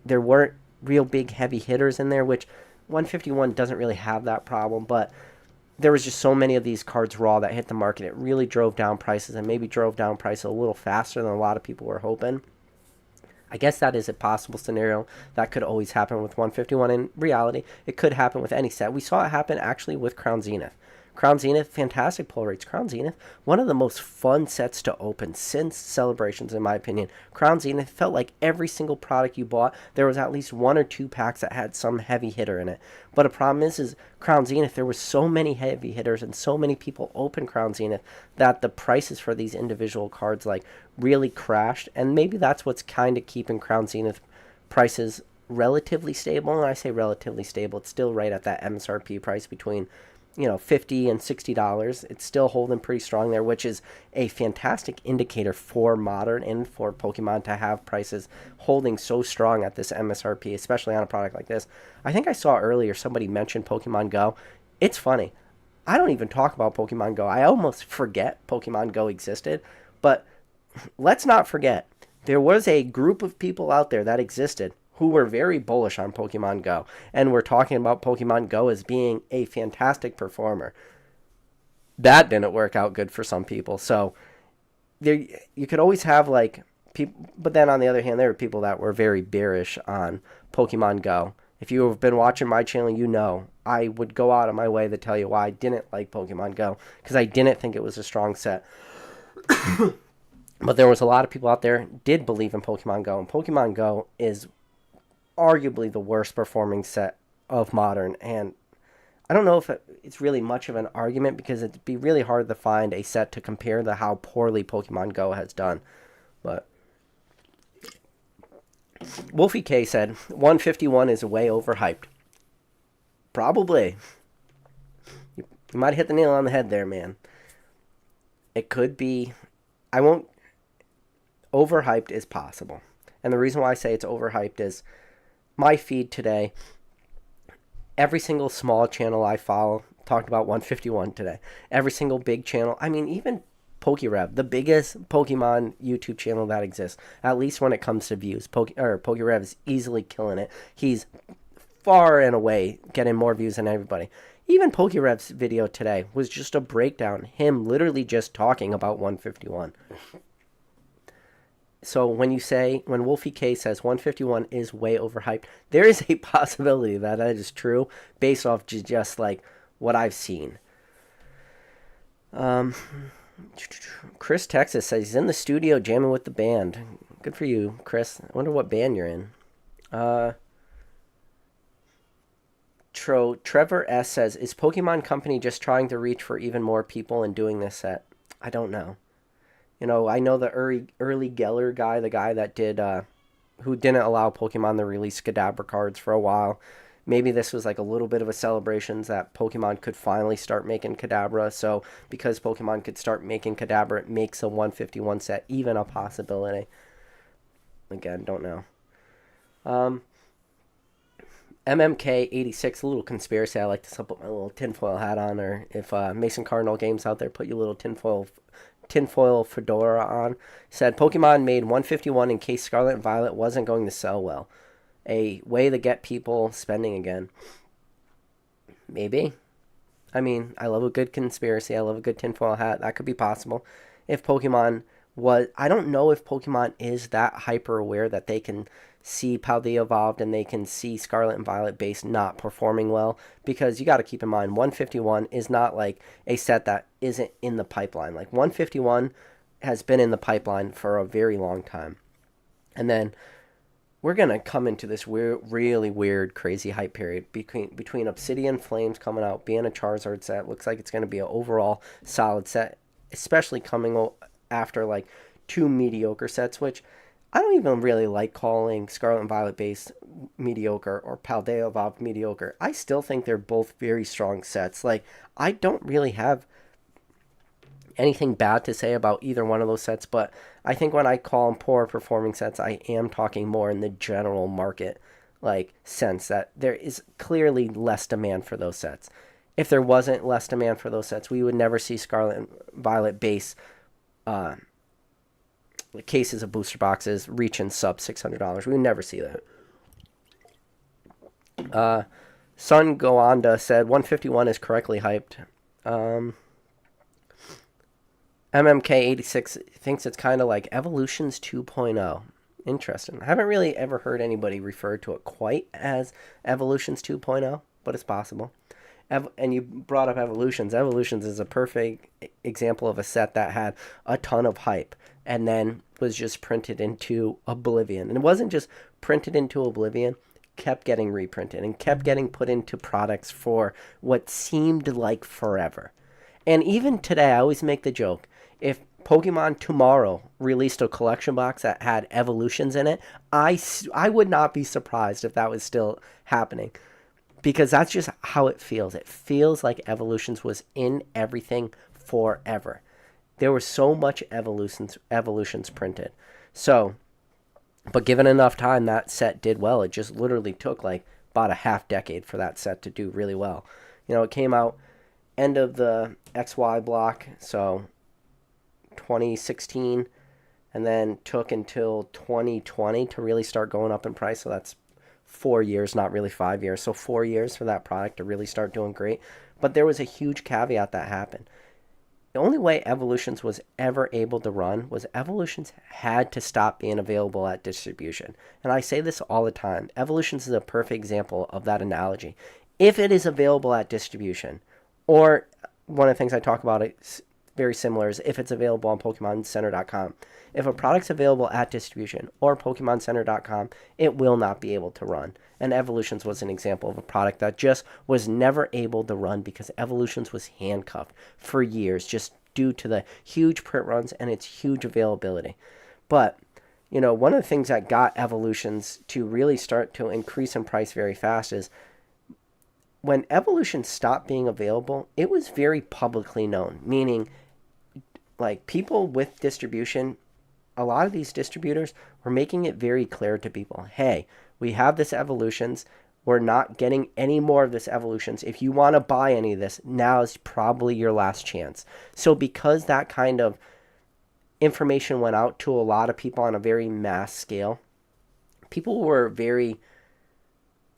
there weren't real big heavy hitters in there, which 151 doesn't really have that problem, but there was just so many of these cards raw that hit the market. It really drove down prices, and maybe drove down prices a little faster than a lot of people were hoping. I guess that is a possible scenario that could always happen with 151. In reality, it could happen with any set. We saw it happen actually with Crown Zenith. Crown Zenith, fantastic pull rates. Crown Zenith, one of the most fun sets to open since Celebrations, in my opinion. Crown Zenith felt like every single product you bought, there was at least 1 or 2 packs that had some heavy hitter in it. But a problem is Crown Zenith, there were so many heavy hitters and so many people open Crown Zenith that the prices for these individual cards like really crashed. And maybe that's what's kind of keeping Crown Zenith prices relatively stable. And I say relatively stable, it's still right at that MSRP price between $50 and $60. It's still holding pretty strong there, which is a fantastic indicator for Modern and for Pokemon to have prices holding so strong at this MSRP, especially on a product like this. I think I saw earlier somebody mentioned Pokemon Go. It's funny. I don't even talk about Pokemon Go. I almost forget Pokemon Go existed, but let's not forget, there was a group of people out there that existed who were very bullish on Pokemon Go, and we're talking about Pokemon Go as being a fantastic performer. That didn't work out good for some people. So there, you could always have like people, but then on the other hand, there were people that were very bearish on Pokemon Go. If you have been watching my channel, you know I would go out of my way to tell you why I didn't like Pokemon Go, because I didn't think it was a strong set. But there was a lot of people out there did believe in Pokemon Go, and Pokemon Go is arguably the worst performing set of Modern, and I don't know if it's really much of an argument, because it'd be really hard to find a set to compare to how poorly Pokemon Go has done. But Wolfie K said 151 is way overhyped. Probably. You might hit the nail on the head there, man. It could be. Overhyped is possible. And the reason why I say it's overhyped is my feed today, every single small channel I follow talked about 151 today. Every single big channel, I mean, even PokeRev, the biggest Pokemon YouTube channel that exists, at least when it comes to views, PokeRev is easily killing it. He's far and away getting more views than everybody. Even PokeRev's video today was just a breakdown, him literally just talking about 151. So when Wolfie K says 151 is way overhyped, there is a possibility that is true based off just like what I've seen. Chris Texas says he's in the studio jamming with the band. Good for you, Chris. I wonder what band you're in. Trevor S says, is Pokemon Company just trying to reach for even more people and doing this set? I don't know. I know the early Geller guy, the guy that did, who didn't allow Pokemon to release Kadabra cards for a while. Maybe this was like a little bit of a celebration that Pokemon could finally start making Kadabra. So because Pokemon could start making Kadabra, it makes a 151 set even a possibility. Again, don't know. MMK86, a little conspiracy. I like to put my little tinfoil hat on, or if Mason Cardinal Games out there, put your little tinfoil fedora on. Said Pokemon made 151 in case Scarlet and Violet wasn't going to sell well. A way to get people spending again. Maybe. I mean, I love a good conspiracy. I love a good tinfoil hat. That could be possible. If Pokemon was... I don't know if Pokemon is that hyper aware that they can see how they evolved and they can see Scarlet and Violet base not performing well, because you got to keep in mind 151 is not like a set that isn't in the pipeline. Like 151 has been in the pipeline for a very long time. And then we're going to come into this really weird, crazy hype period between Obsidian Flames coming out, being a Charizard set. Looks like it's going to be an overall solid set, especially coming after like 2 mediocre sets, which I don't even really like calling Scarlet and Violet based mediocre or Paldea evolved mediocre. I still think they're both very strong sets. Like, I don't really have anything bad to say about either one of those sets, but I think when I call them poor performing sets, I am talking more in the general market like sense that there is clearly less demand for those sets. If there wasn't less demand for those sets, we would never see Scarlet and Violet base cases of booster boxes reaching sub $600. We would never see that. Sun Goanda said 151 is correctly hyped. MMK86 thinks it's kind of like Evolutions 2.0. Interesting. I haven't really ever heard anybody refer to it quite as Evolutions 2.0, but it's possible. And you brought up Evolutions. Evolutions is a perfect example of a set that had a ton of hype and then was just printed into oblivion. And it wasn't just printed into oblivion, kept getting reprinted and kept getting put into products for what seemed like forever. And even today, I always make the joke, if Pokemon tomorrow released a collection box that had evolutions in it, I would not be surprised if that was still happening, because that's just how it feels. It feels like evolutions was in everything forever. There was so much evolutions printed. So, but given enough time, that set did well. It just literally took like about a half decade for that set to do really well. It came out end of the XY block, so 2016, and then took until 2020 to really start going up in price. So that's 4 years, not really 5 years. So 4 years for that product to really start doing great. But there was a huge caveat that happened. The only way Evolutions was ever able to run was Evolutions had to stop being available at distribution. And I say this all the time. Evolutions is a perfect example of that analogy. If it is available at distribution, or one of the things I talk about is very similar, is if it's available on PokemonCenter.com. If a product's available at distribution or PokemonCenter.com, it will not be able to run. And Evolutions was an example of a product that just was never able to run because Evolutions was handcuffed for years just due to the huge print runs and its huge availability. But, one of the things that got Evolutions to really start to increase in price very fast is when Evolution stopped being available, it was very publicly known, meaning like people with distribution, a lot of these distributors were making it very clear to people, hey, we have this Evolutions. We're not getting any more of this Evolutions. If you want to buy any of this, now is probably your last chance. So because that kind of information went out to a lot of people on a very mass scale, people were very...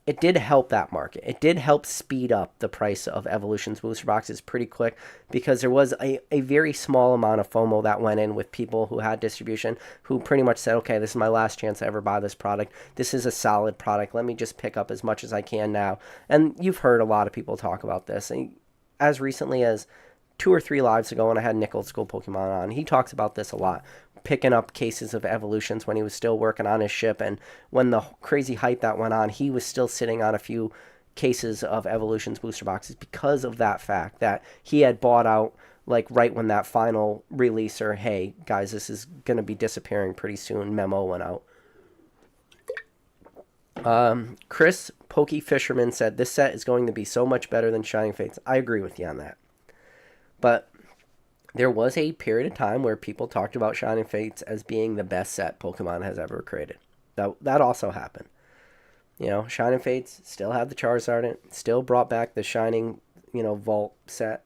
It did help that market. It did help speed up the price of Evolutions booster boxes pretty quick because there was a very small amount of FOMO that went in with people who had distribution who pretty much said, okay, this is my last chance to ever buy this product. This is a solid product. Let me just pick up as much as I can now. And you've heard a lot of people talk about this. And as recently as 2 or 3 lives ago when I had Nick Old School Pokemon on, he talks about this a lot, picking up cases of Evolutions when he was still working on his ship, and when the crazy hype that went on, he was still sitting on a few cases of Evolutions booster boxes because of that fact that he had bought out like right when that final release, or hey guys, this is going to be disappearing pretty soon, memo went out. Chris Pokey Fisherman said this set is going to be so much better than Shining Fates. I agree with you on that, but there was a period of time where people talked about Shining Fates as being the best set Pokemon has ever created. That also happened. Shining Fates still had the Charizard in it, still brought back the Shining, Vault set.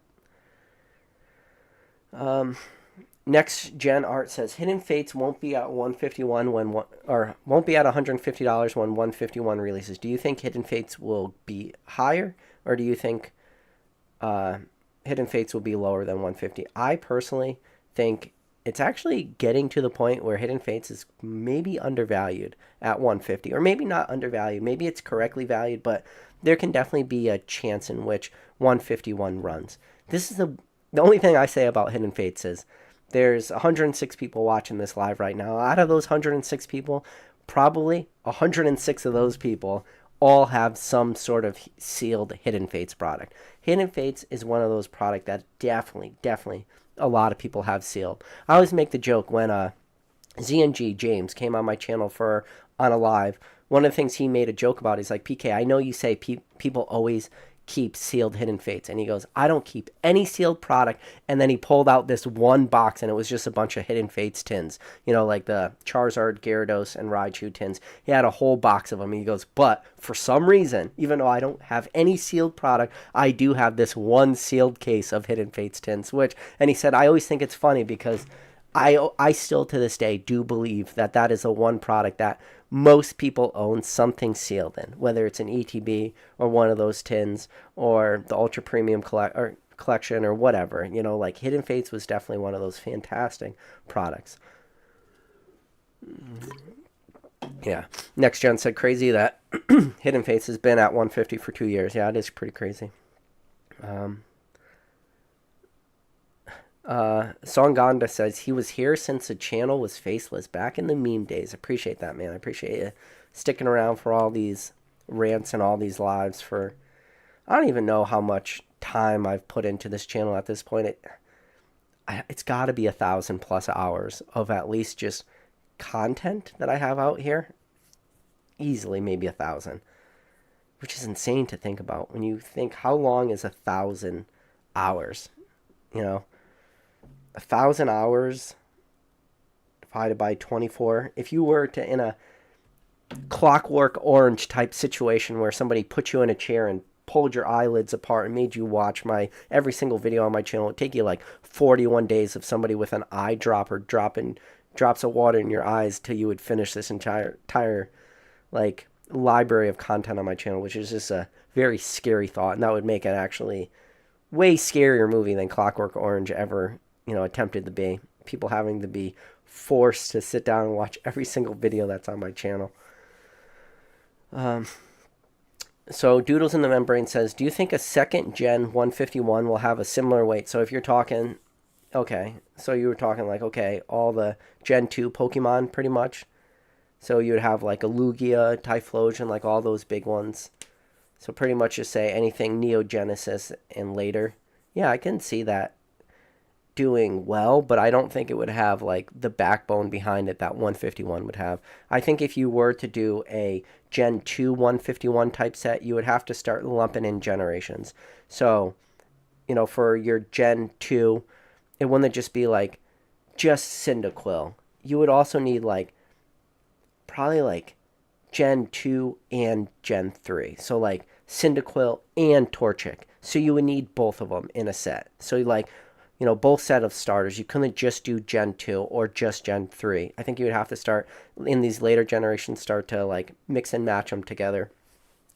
Next Gen Art says Hidden Fates won't be at 151 won't be at $150 when 151 releases. Do you think Hidden Fates will be higher, or do you think Hidden Fates will be lower than 150? I personally think it's actually getting to the point where Hidden Fates is maybe undervalued at 150, or maybe not undervalued. Maybe it's correctly valued, but there can definitely be a chance in which 151 runs. This is the only thing I say about Hidden Fates is there's 106 people watching this live right now. Out of those 106 people, probably 106 of those people all have some sort of sealed Hidden Fates product. Hidden Fates is one of those products that definitely a lot of people have sealed. I always make the joke when ZNG James came on my channel on a live. One of the things he made a joke about is like, PK, I know you say people always keep sealed Hidden Fates, and he goes, I don't keep any sealed product. And then he pulled out this one box, and it was just a bunch of Hidden Fates tins, like the Charizard, Gyarados, and Raichu tins. He had a whole box of them. He goes, but for some reason, even though I don't have any sealed product, I do have this one sealed case of Hidden Fates tins, and he said, I always think it's funny because I still to this day do believe that is the one product that most people own something sealed in, whether it's an ETB or one of those tins or the ultra premium collection or whatever. Like Hidden Fates was definitely one of those fantastic products. Yeah. Next Gen said crazy that Hidden Fates has been at 150 for 2 years. Yeah, it is pretty crazy. Um, Songanda says he was here since the channel was faceless back in the meme days. Appreciate that, man. I appreciate you sticking around for all these rants and all these lives for I don't even know how much time I've put into this channel at this point. It's got to be 1,000+ hours of at least just content that I have out here. Easily, maybe 1,000, which is insane to think about when you think how long is 1,000 hours. You know, 1,000 hours divided by 24. If you were to in a Clockwork Orange type situation where somebody put you in a chair and pulled your eyelids apart and made you watch my every single video on my channel, it'd take you like 41 days of somebody with an eyedropper dropping drops of water in your eyes till you would finish this entire like library of content on my channel, which is just a very scary thought, and that would make it actually way scarier movie than Clockwork Orange ever, attempted to be. People having to be forced to sit down and watch every single video that's on my channel. So Doodles in the Membrane says, do you think a second gen 151 will have a similar weight? So if you're talking, okay, so you were talking like, okay, all the Gen 2 Pokemon pretty much. So you would have like a Lugia, Typhlosion, like all those big ones. So pretty much just say anything Neogenesis and later. Yeah, I can see that doing well, but I don't think it would have like the backbone behind it that 151 would have. I think if you were to do a Gen 2 151 type set, you would have to start lumping in generations. So, for your Gen 2, it wouldn't just be like just Cyndaquil. You would also need probably like Gen 2 and Gen 3. So like Cyndaquil and Torchic. So you would need both of them in a set. So both set of starters. You couldn't just do Gen 2 or just Gen 3. I think you would have to start in these later generations, start to like mix and match them together.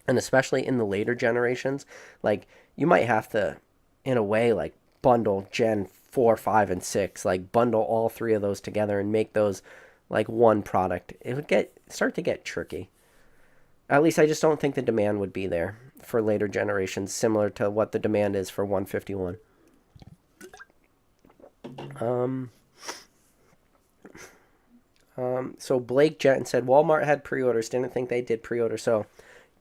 And especially in the later generations, like you might have to, in a way, like bundle Gen 4, 5, and 6, like bundle all three of those together and make those like one product. It would start to get tricky. At least I just don't think the demand would be there for later generations, similar to what the demand is for 151. So Blake Jenton said Walmart had pre-orders. Didn't think they did pre-order. So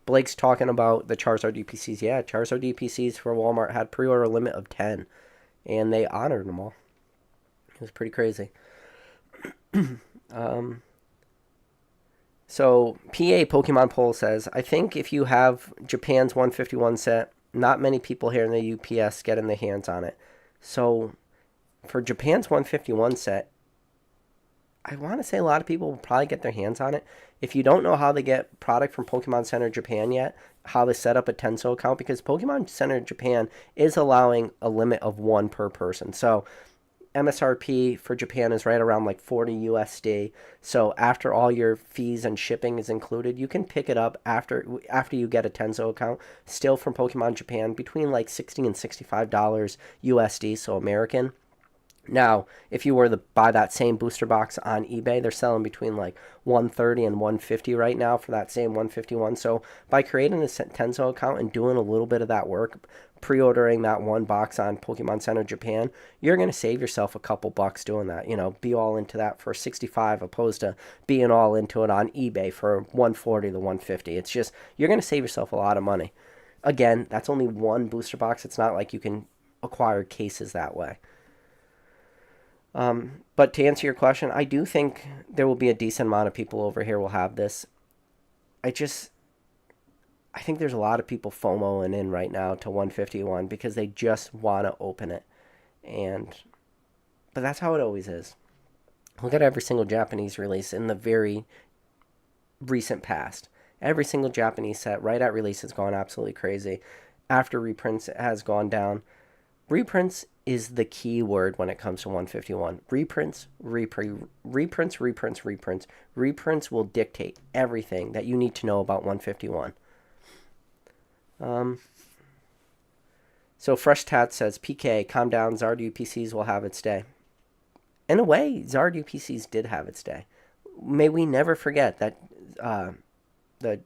Blake's talking about the Charizard UPCs. Yeah, Charizard UPCs for Walmart had pre-order limit of 10, and they honored them all. It was pretty crazy. So PA Pokemon Poll says, I think if you have Japan's 151 set, not many people here in the UPS get in their hands on it. So for Japan's 151 set, I want to say a lot of people will probably get their hands on it. If you don't know how to get product from Pokemon Center Japan yet, how to set up a Tenso account, because Pokemon Center Japan is allowing a limit of one per person. So MSRP for Japan is right around like 40 USD. So after all your fees and shipping is included, you can pick it up after you get a Tenso account, still from Pokemon Japan, between like $60 and $65 USD, so American. Now, if you were to buy that same booster box on eBay, they're selling between like $130 and $150 right now for that same 151. So by creating a Tenso account and doing a little bit of that work, pre-ordering that one box on Pokemon Center Japan, you're going to save yourself a couple bucks doing that. Be all into that for 65 opposed to being all into it on eBay for 140 to 150. It's just, you're going to save yourself a lot of money. Again, that's only one booster box. It's not like you can acquire cases that way. But to answer your question, I do think there will be a decent amount of people over here will have this. I think there's a lot of people FOMOing in right now to 151 because they just want to open it. But that's how it always is. Look at every single Japanese release in the very recent past. Every single Japanese set right at release has gone absolutely crazy. After reprints, it has gone down. Reprints is the key word when it comes to 151. Reprints will dictate everything that you need to know about 151. So Fresh Tat says, PK, calm down, Zard UPCs will have its day. In a way, Zard UPCs did have its day. May we never forget that the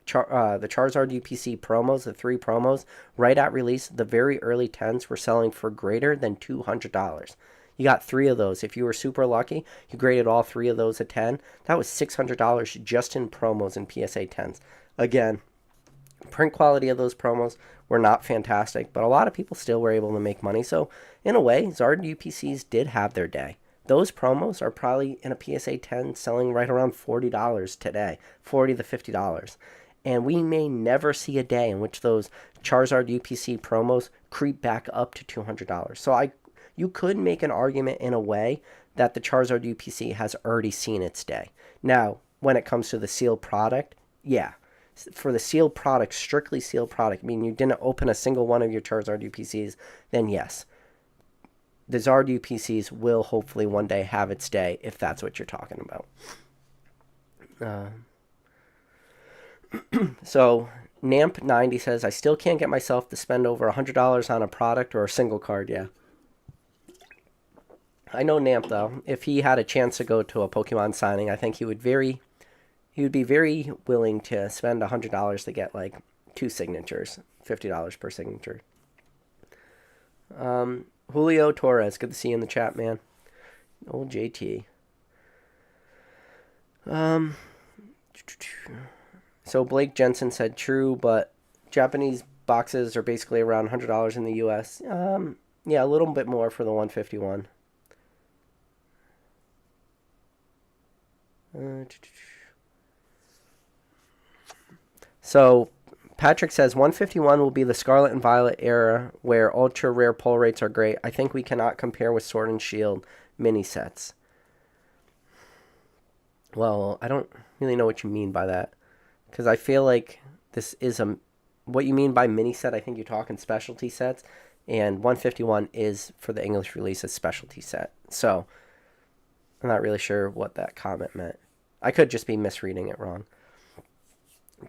Charizard UPC promos, the 3 promos, right at release, the very early 10s were selling for greater than $200. You got 3 of those. If you were super lucky, you graded all 3 of those a 10. That was $600 just in promos and PSA 10s. Again, print quality of those promos were not fantastic, but a lot of people still were able to make money. So in a way, Zard UPCs did have their day. Those promos are probably in a PSA 10 selling right around $40 today, $40 to $50. And we may never see a day in which those Charizard UPC promos creep back up to $200. So you could make an argument in a way that the Charizard UPC has already seen its day. Now, when it comes to the sealed product, yeah. For the sealed product, strictly sealed product, meaning you didn't open a single one of your Charizard UPCs, then yes. The Zard UPCs will hopefully one day have its day if that's what you're talking about. So Namp90 says, I still can't get myself to spend over $100 on a product or a single card. Yeah. I know Namp, though. If he had a chance to go to a Pokemon signing, I think he would be very willing to spend $100 to get like 2 signatures, $50 per signature. Julio Torres, good to see you in the chat, man. Old JT. So Blake Jensen said true, but Japanese boxes are basically around $100 in the U.S. Yeah, a little bit more for the 151. So Patrick says 151 will be the Scarlet and Violet era where ultra rare pull rates are great. I think we cannot compare with Sword and Shield mini sets. Well, I don't really know what you mean by that, because I feel like this is what you mean by mini set. I think you're talking specialty sets, and 151 is for the English release a specialty set. So I'm not really sure what that comment meant. I could just be misreading it wrong.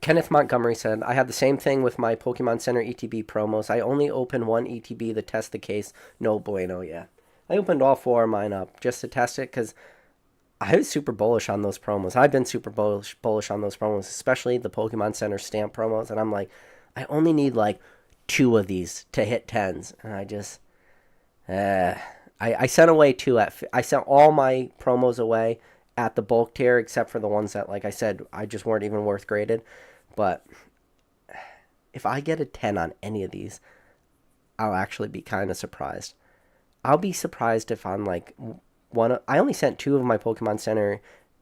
Kenneth Montgomery said, I had the same thing with my Pokemon Center ETB promos. I only opened one ETB to test the case. No bueno, yeah. I opened all 4 of mine up just to test it because I was super bullish on those promos. I've been super bullish on those promos, especially the Pokemon Center stamp promos. And I'm like, I only need like 2 of these to hit 10s. And I just, I sent away 2. I sent all my promos away at the bulk tier, except for the ones that, like I said, I just weren't even worth graded. But if I get a 10 on any of these, I'll actually be kind of surprised. I'll be surprised if on like I only sent 2 of my Pokemon Center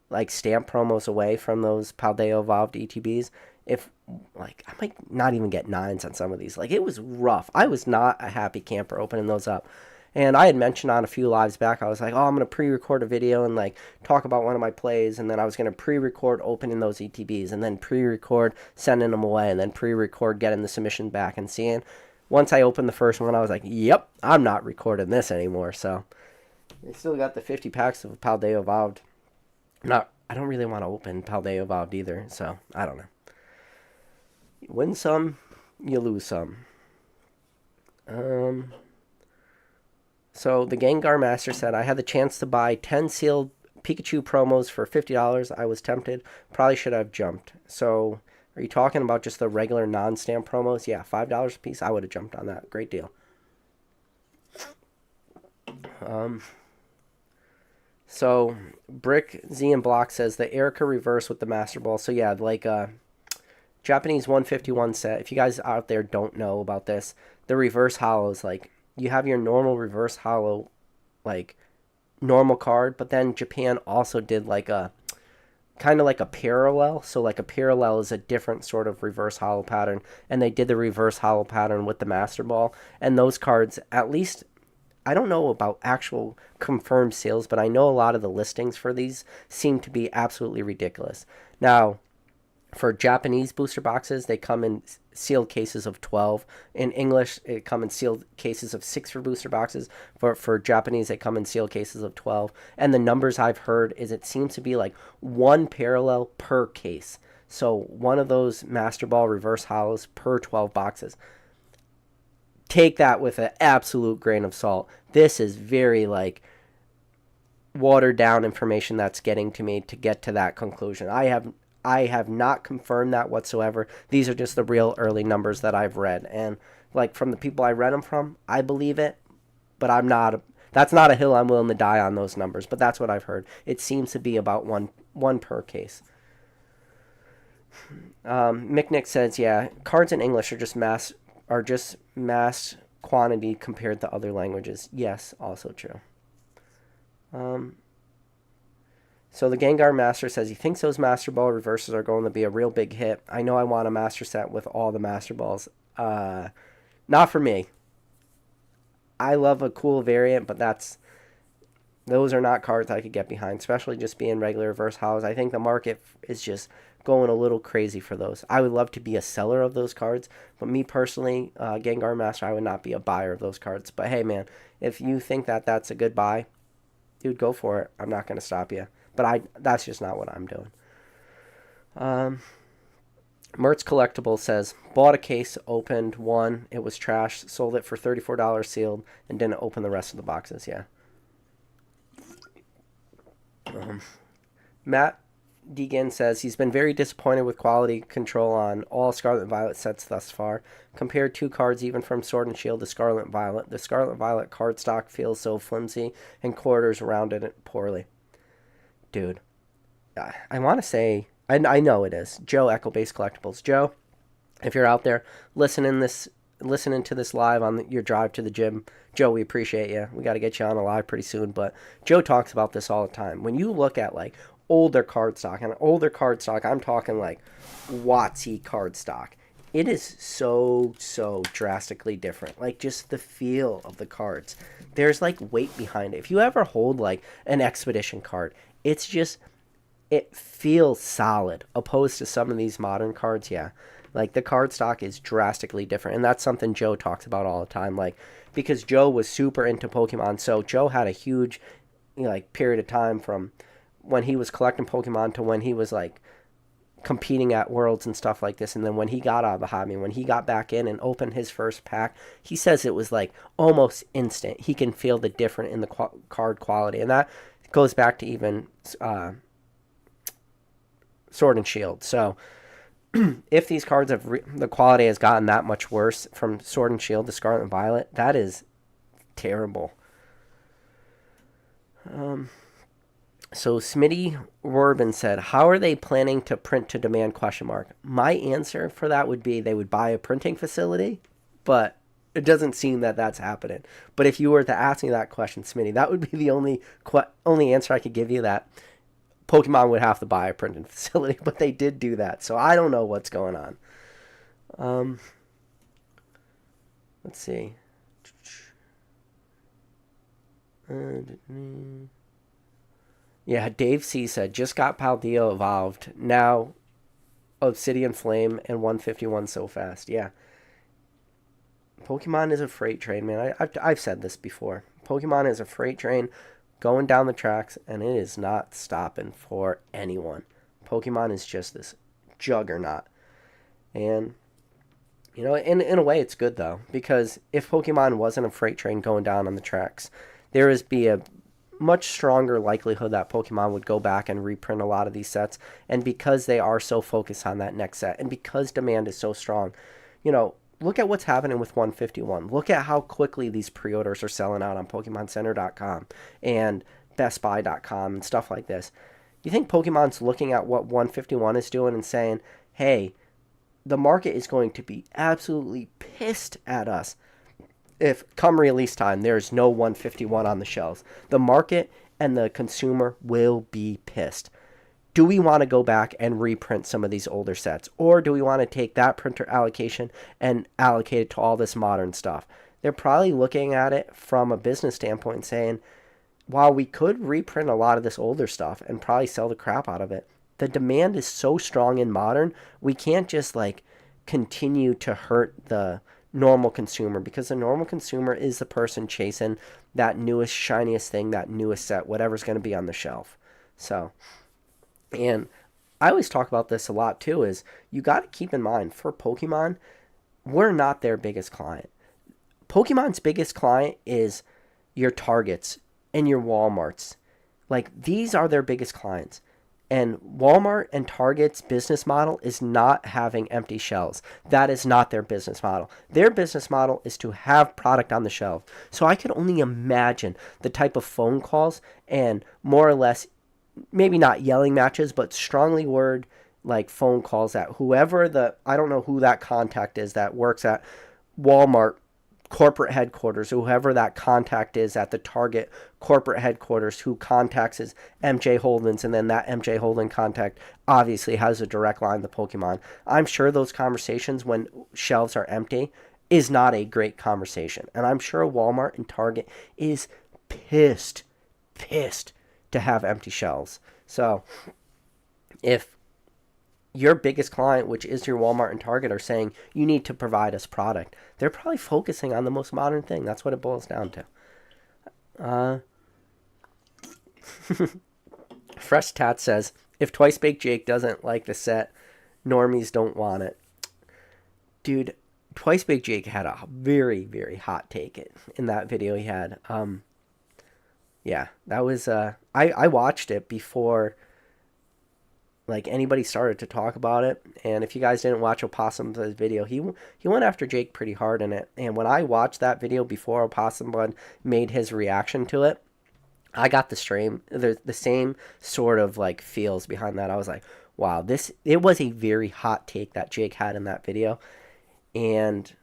like stamp promos away from those Paldea Evolved ETBs. If like I might not even get 9s on some of these. Like it was rough. I was not a happy camper opening those up. And I had mentioned on a few lives back, I was like, oh, I'm going to pre-record a video and like talk about one of my plays. And then I was going to pre-record opening those ETBs and then pre-record sending them away and then pre-record getting the submission back and seeing. Once I opened the first one, I was like, yep, I'm not recording this anymore. So I still got the 50 packs of Paldea Evolved. I don't really want to open Paldea Evolved either. So I don't know. You win some, you lose some. So the Gengar Master said, I had the chance to buy 10 sealed Pikachu promos for $50. I was tempted. Probably should have jumped. So are you talking about just the regular non-stamp promos? Yeah, $5 a piece. I would have jumped on that. Great deal. So Brick Z and Block says the Erica reverse with the Master Ball. So yeah, like Japanese 151 set. If you guys out there don't know about this, the reverse holo is like, you have your normal reverse holo, like, normal card, but then Japan also did, like, a, kind of like a parallel. So, like, a parallel is a different sort of reverse holo pattern, and they did the reverse holo pattern with the Master Ball, and those cards, at least, I don't know about actual confirmed sales, but I know a lot of the listings for these seem to be absolutely ridiculous. Now, for Japanese booster boxes, they come in sealed cases of 12. In English, it come in sealed cases of 6 for booster boxes. For Japanese, they come in sealed cases of 12. And the numbers I've heard is it seems to be like 1 parallel per case. So one of those Master Ball reverse holos per 12 boxes. Take that with an absolute grain of salt. This is very like watered down information that's getting to me to get to that conclusion. I I have not confirmed that whatsoever. These are just the real early numbers that I've read. And like from the people I read them from, I believe it, but I'm not. That's not a hill I'm willing to die on those numbers, but that's what I've heard. It seems to be about one per case. McNick says, yeah, cards in English are just mass quantity compared to other languages. Yes, also true. Um, so the Gengar Master says he thinks those Master Ball reverses are going to be a real big hit. I know I want a Master Set with all the Master Balls. Not for me. I love a cool variant, but those are not cards I could get behind, especially just being regular reverse holos. I think the market is just going a little crazy for those. I would love to be a seller of those cards, but me personally, Gengar Master, I would not be a buyer of those cards. But hey, man, if you think that that's a good buy, dude, go for it. I'm not going to stop you. But that's just not what I'm doing. Mertz Collectible says, bought a case, opened one, it was trash, sold it for $34 sealed, and didn't open the rest of the boxes. Yeah. Matt Deegan says he's been very disappointed with quality control on all Scarlet and Violet sets thus far. Compared two cards even from Sword and Shield to Scarlet and Violet. The Scarlet and Violet cardstock feels so flimsy and quarters rounded it poorly. Dude, I want to say, I know it is. Joe, Echo Base Collectibles. Joe, if you're out there listening to this live on your drive to the gym, Joe, we appreciate you. We got to get you on a live pretty soon. But Joe talks about this all the time. When you look at like older cardstock, and older cardstock, I'm talking like WotC cardstock. It is so drastically different. Like just the feel of the cards. There's like weight behind it. If you ever hold like an Expedition card, it's just, it feels solid opposed to some of these modern cards. Yeah. Like the cardstock is drastically different. And that's something Joe talks about all the time. Like, because Joe was super into Pokemon. So Joe had a huge, like period of time from when he was collecting Pokemon to when he was like competing at Worlds and stuff like this. And then when he got out of the hobby, when he got back in and opened his first pack, he says it was like almost instant. He can feel the difference in the card quality. And that goes back to even Sword and Shield. So if these cards have the quality has gotten that much worse from Sword and Shield to Scarlet and Violet, that is terrible. So Smitty Rubin said, how are they planning to print to demand question mark? My answer for that would be they would buy a printing facility, but it doesn't seem that that's happening. But if you were to ask me that question, Smitty, that would be the only answer I could give you, that Pokemon would have to buy a printing facility, but they did do that. So I don't know what's going on. Let's see. Yeah, Dave C said, just got Paldeo evolved. Now Obsidian Flame and 151 so fast. Yeah. Pokemon is a freight train, man. I've said this before. Pokemon is a freight train going down the tracks, and it is not stopping for anyone. Pokemon is just this juggernaut. And, you know, in a way it's good, though, because if Pokemon wasn't a freight train going down on the tracks, there would be a much stronger likelihood that Pokemon would go back and reprint a lot of these sets. And because they are so focused on that next set, and because demand is so strong, you know, look at what's happening with 151. Look at how quickly these pre-orders are selling out on PokemonCenter.com and BestBuy.com and stuff like this. You think Pokemon's looking at what 151 is doing and saying, hey, the market is going to be absolutely pissed at us if come release time there's no 151 on the shelves. The market and the consumer will be pissed. Do we want to go back and reprint some of these older sets? Or do we want to take that printer allocation and allocate it to all this modern stuff? They're probably looking at it from a business standpoint and saying, while we could reprint a lot of this older stuff and probably sell the crap out of it, the demand is so strong in modern, we can't just like continue to hurt the normal consumer, because the normal consumer is the person chasing that newest, shiniest thing, that newest set, whatever's going to be on the shelf. So... and I always talk about this a lot too, is you got to keep in mind, for Pokemon, we're not their biggest client. Pokemon's biggest client is your Targets and your Walmarts. Like, these are their biggest clients. And Walmart and Target's business model is not having empty shelves. That is not their business model. Their business model is to have product on the shelf. So I could only imagine the type of phone calls and more or less, maybe not yelling matches, but strongly worded like phone calls at whoever I don't know who that contact is that works at Walmart corporate headquarters, whoever that contact is at the Target corporate headquarters who contacts is MJ Holdens, and then that MJ Holden contact obviously has a direct line to Pokemon. I'm sure those conversations when shelves are empty is not a great conversation. And I'm sure Walmart and Target is pissed to have empty shelves. So if your biggest client, which is your Walmart and Target, are saying you need to provide us product, they're probably focusing on the most modern thing. That's what it boils down to. Fresh Tat says, if Twice Baked Jake doesn't like the set, normies don't want it. Dude, Twice Baked Jake had a very, very hot take in that video he had. Yeah, that was, I watched it before like anybody started to talk about it. And if you guys didn't watch Opossum's video, he went after Jake pretty hard in it. And when I watched that video before Opossum Blood made his reaction to it, I got the same sort of like feels behind that. I was like, wow, it was a very hot take that Jake had in that video. And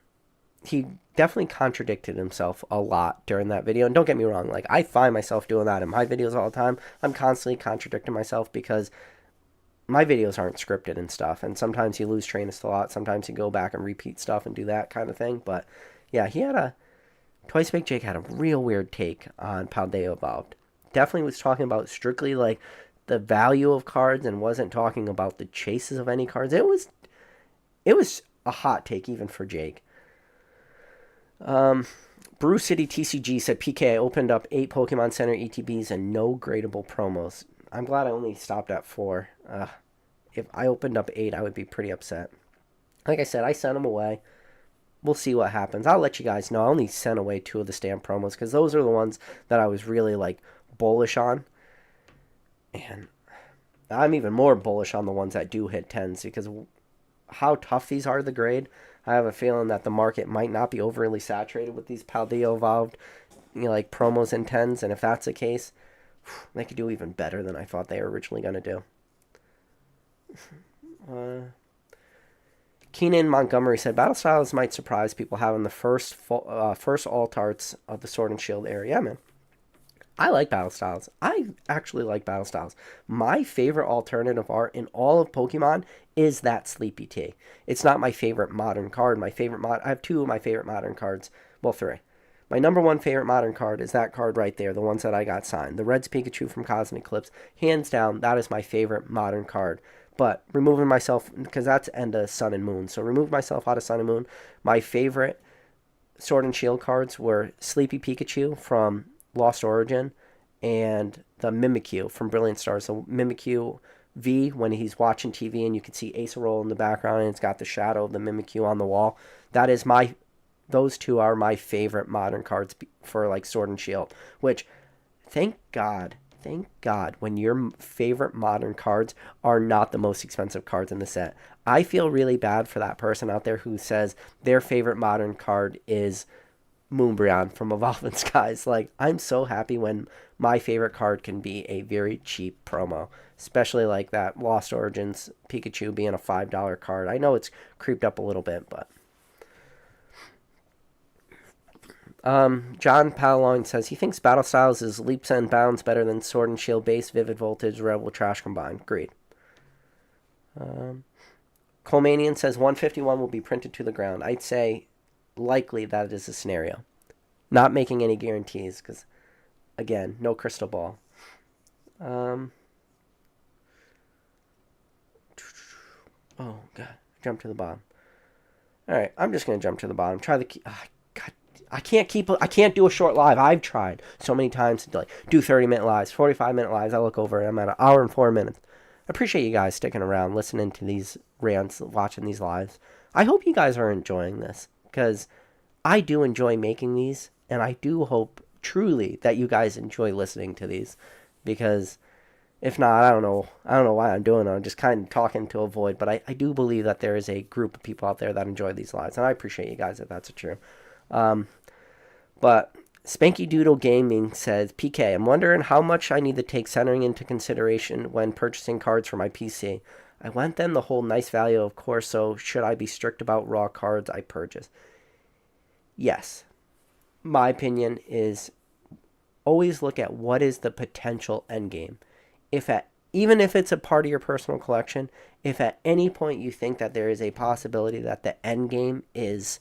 he definitely contradicted himself a lot during that video. And don't get me wrong, like I find myself doing that in my videos all the time. I'm constantly contradicting myself because my videos aren't scripted and stuff, and sometimes you lose train of thought, sometimes you go back and repeat stuff and do that kind of thing. But yeah, Twice Baked Jake had a real weird take on Paldea Evolved. Definitely was talking about strictly like the value of cards and wasn't talking about the chases of any cards. It was a hot take even for Jake. Brew City TCG said, PK, I opened up 8 Pokemon Center ETBs and no gradable promos. I'm glad I only stopped at 4. If I opened up 8, I would be pretty upset. Like I said, I sent them away. We'll see what happens. I'll let you guys know. I only sent away 2 of the stamp promos because those are the ones that I was really like bullish on. And I'm even more bullish on the ones that do hit 10s because how tough these are to grade. I have a feeling that the market might not be overly saturated with these Paldea Evolved, like promos and 10s. And if that's the case, they could do even better than I thought they were originally going to do. Keenan Montgomery said, Battle Styles might surprise people having the first alt arts of the Sword and Shield era. Yeah, man. I like Battle Styles. I actually like Battle Styles. My favorite alternative art in all of Pokemon is that Sleepy Tea. It's not my favorite modern card. I have 2 of my favorite modern cards. Well, 3. My number 1 favorite modern card is that card right there, the ones that I got signed. The Red's Pikachu from Cosmic Eclipse. Hands down, that is my favorite modern card. But removing myself, because that's end of Sun and Moon. So remove myself out of Sun and Moon. My favorite Sword and Shield cards were Sleepy Pikachu from Lost Origin and the Mimikyu from Brilliant Stars. So Mimikyu V, when he's watching TV and you can see Acerola in the background and it's got the shadow of the Mimikyu on the wall. Those 2 are my favorite modern cards for like Sword and Shield, which thank God, when your favorite modern cards are not the most expensive cards in the set. I feel really bad for that person out there who says their favorite modern card is Moonbryon from Evolving Skies. Like, I'm so happy when my favorite card can be a very cheap promo, especially like that Lost Origins Pikachu being a $5 card. I know it's creeped up a little bit, but John Palaloin says he thinks Battle Styles is leaps and bounds better than Sword and Shield base, Vivid Voltage, Rebel Trash combined. Agreed. Colmanian says 151 will be printed to the ground. I'd say likely that is a scenario. Not making any guarantees because, again, no crystal ball. Oh, God. Jump to the bottom. All right, I'm just going to jump to the bottom. Try the key. God, I can't do a short live. I've tried so many times to like do 30-minute lives, 45-minute lives. I look over and I'm at 1 hour and 4 minutes. I appreciate you guys sticking around, listening to these rants, watching these lives. I hope you guys are enjoying this because I do enjoy making these, and I do hope truly that you guys enjoy listening to these because If not, I don't know why I'm doing it. I'm just kind of talking to avoid. But I do believe that there is a group of people out there that enjoy these lives, and I appreciate you guys if that's true. Um, but Spanky Doodle Gaming says, PK, I'm wondering how much I need to take centering into consideration when purchasing cards for my PC. I went then the whole nice value, of course, so should I be strict about raw cards I purchase? Yes. My opinion is always look at what is the potential end game. Even if it's a part of your personal collection, if at any point you think that there is a possibility that the end game is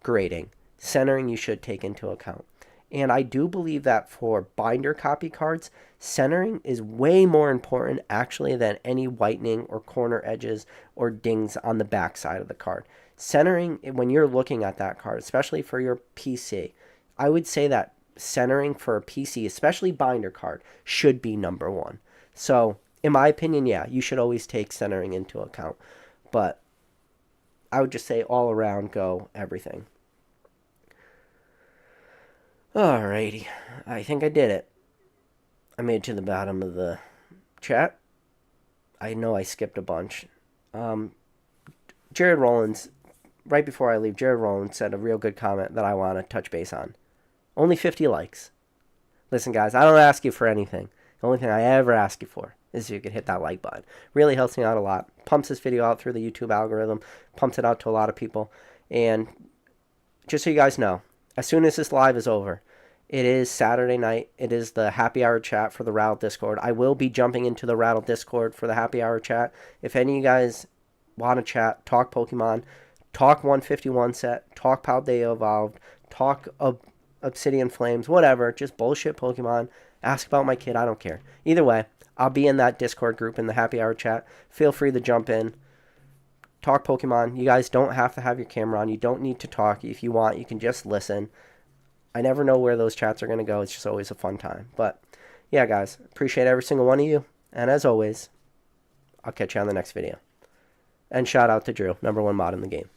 grading, centering you should take into account. And I do believe that for binder copy cards, centering is way more important actually than any whitening or corner edges or dings on the back side of the card. Centering, when you're looking at that card, especially for your PC, I would say that centering for a PC, especially binder card, should be number one. So, in my opinion, yeah, you should always take centering into account. But I would just say all around go everything. Alrighty, I think I did it. I made it to the bottom of the chat. I know I skipped a bunch. Jared Rollins, right before I leave, Jared Rollins said a real good comment that I want to touch base on. Only 50 likes. Listen, guys, I don't ask you for anything. The only thing I ever ask you for is if you could hit that like button. Really helps me out a lot. Pumps this video out through the YouTube algorithm. Pumps it out to a lot of people. And just so you guys know, as soon as this live is over, it is Saturday night. It is the happy hour chat for the Rattle Discord. I will be jumping into the Rattle Discord for the happy hour chat. If any of you guys want to chat, talk Pokemon, talk 151 set, talk Paldea Evolved, talk Obsidian Flames, whatever, just bullshit Pokemon, ask about my kid, I don't care. Either way, I'll be in that Discord group in the happy hour chat. Feel free to jump in. Talk Pokemon. You guys don't have to have your camera on. You don't need to talk. If you want, you can just listen. I never know where those chats are going to go. It's just always a fun time. But, yeah, guys, appreciate every single one of you. And as always, I'll catch you on the next video. And shout out to Drew, #1 mod in the game.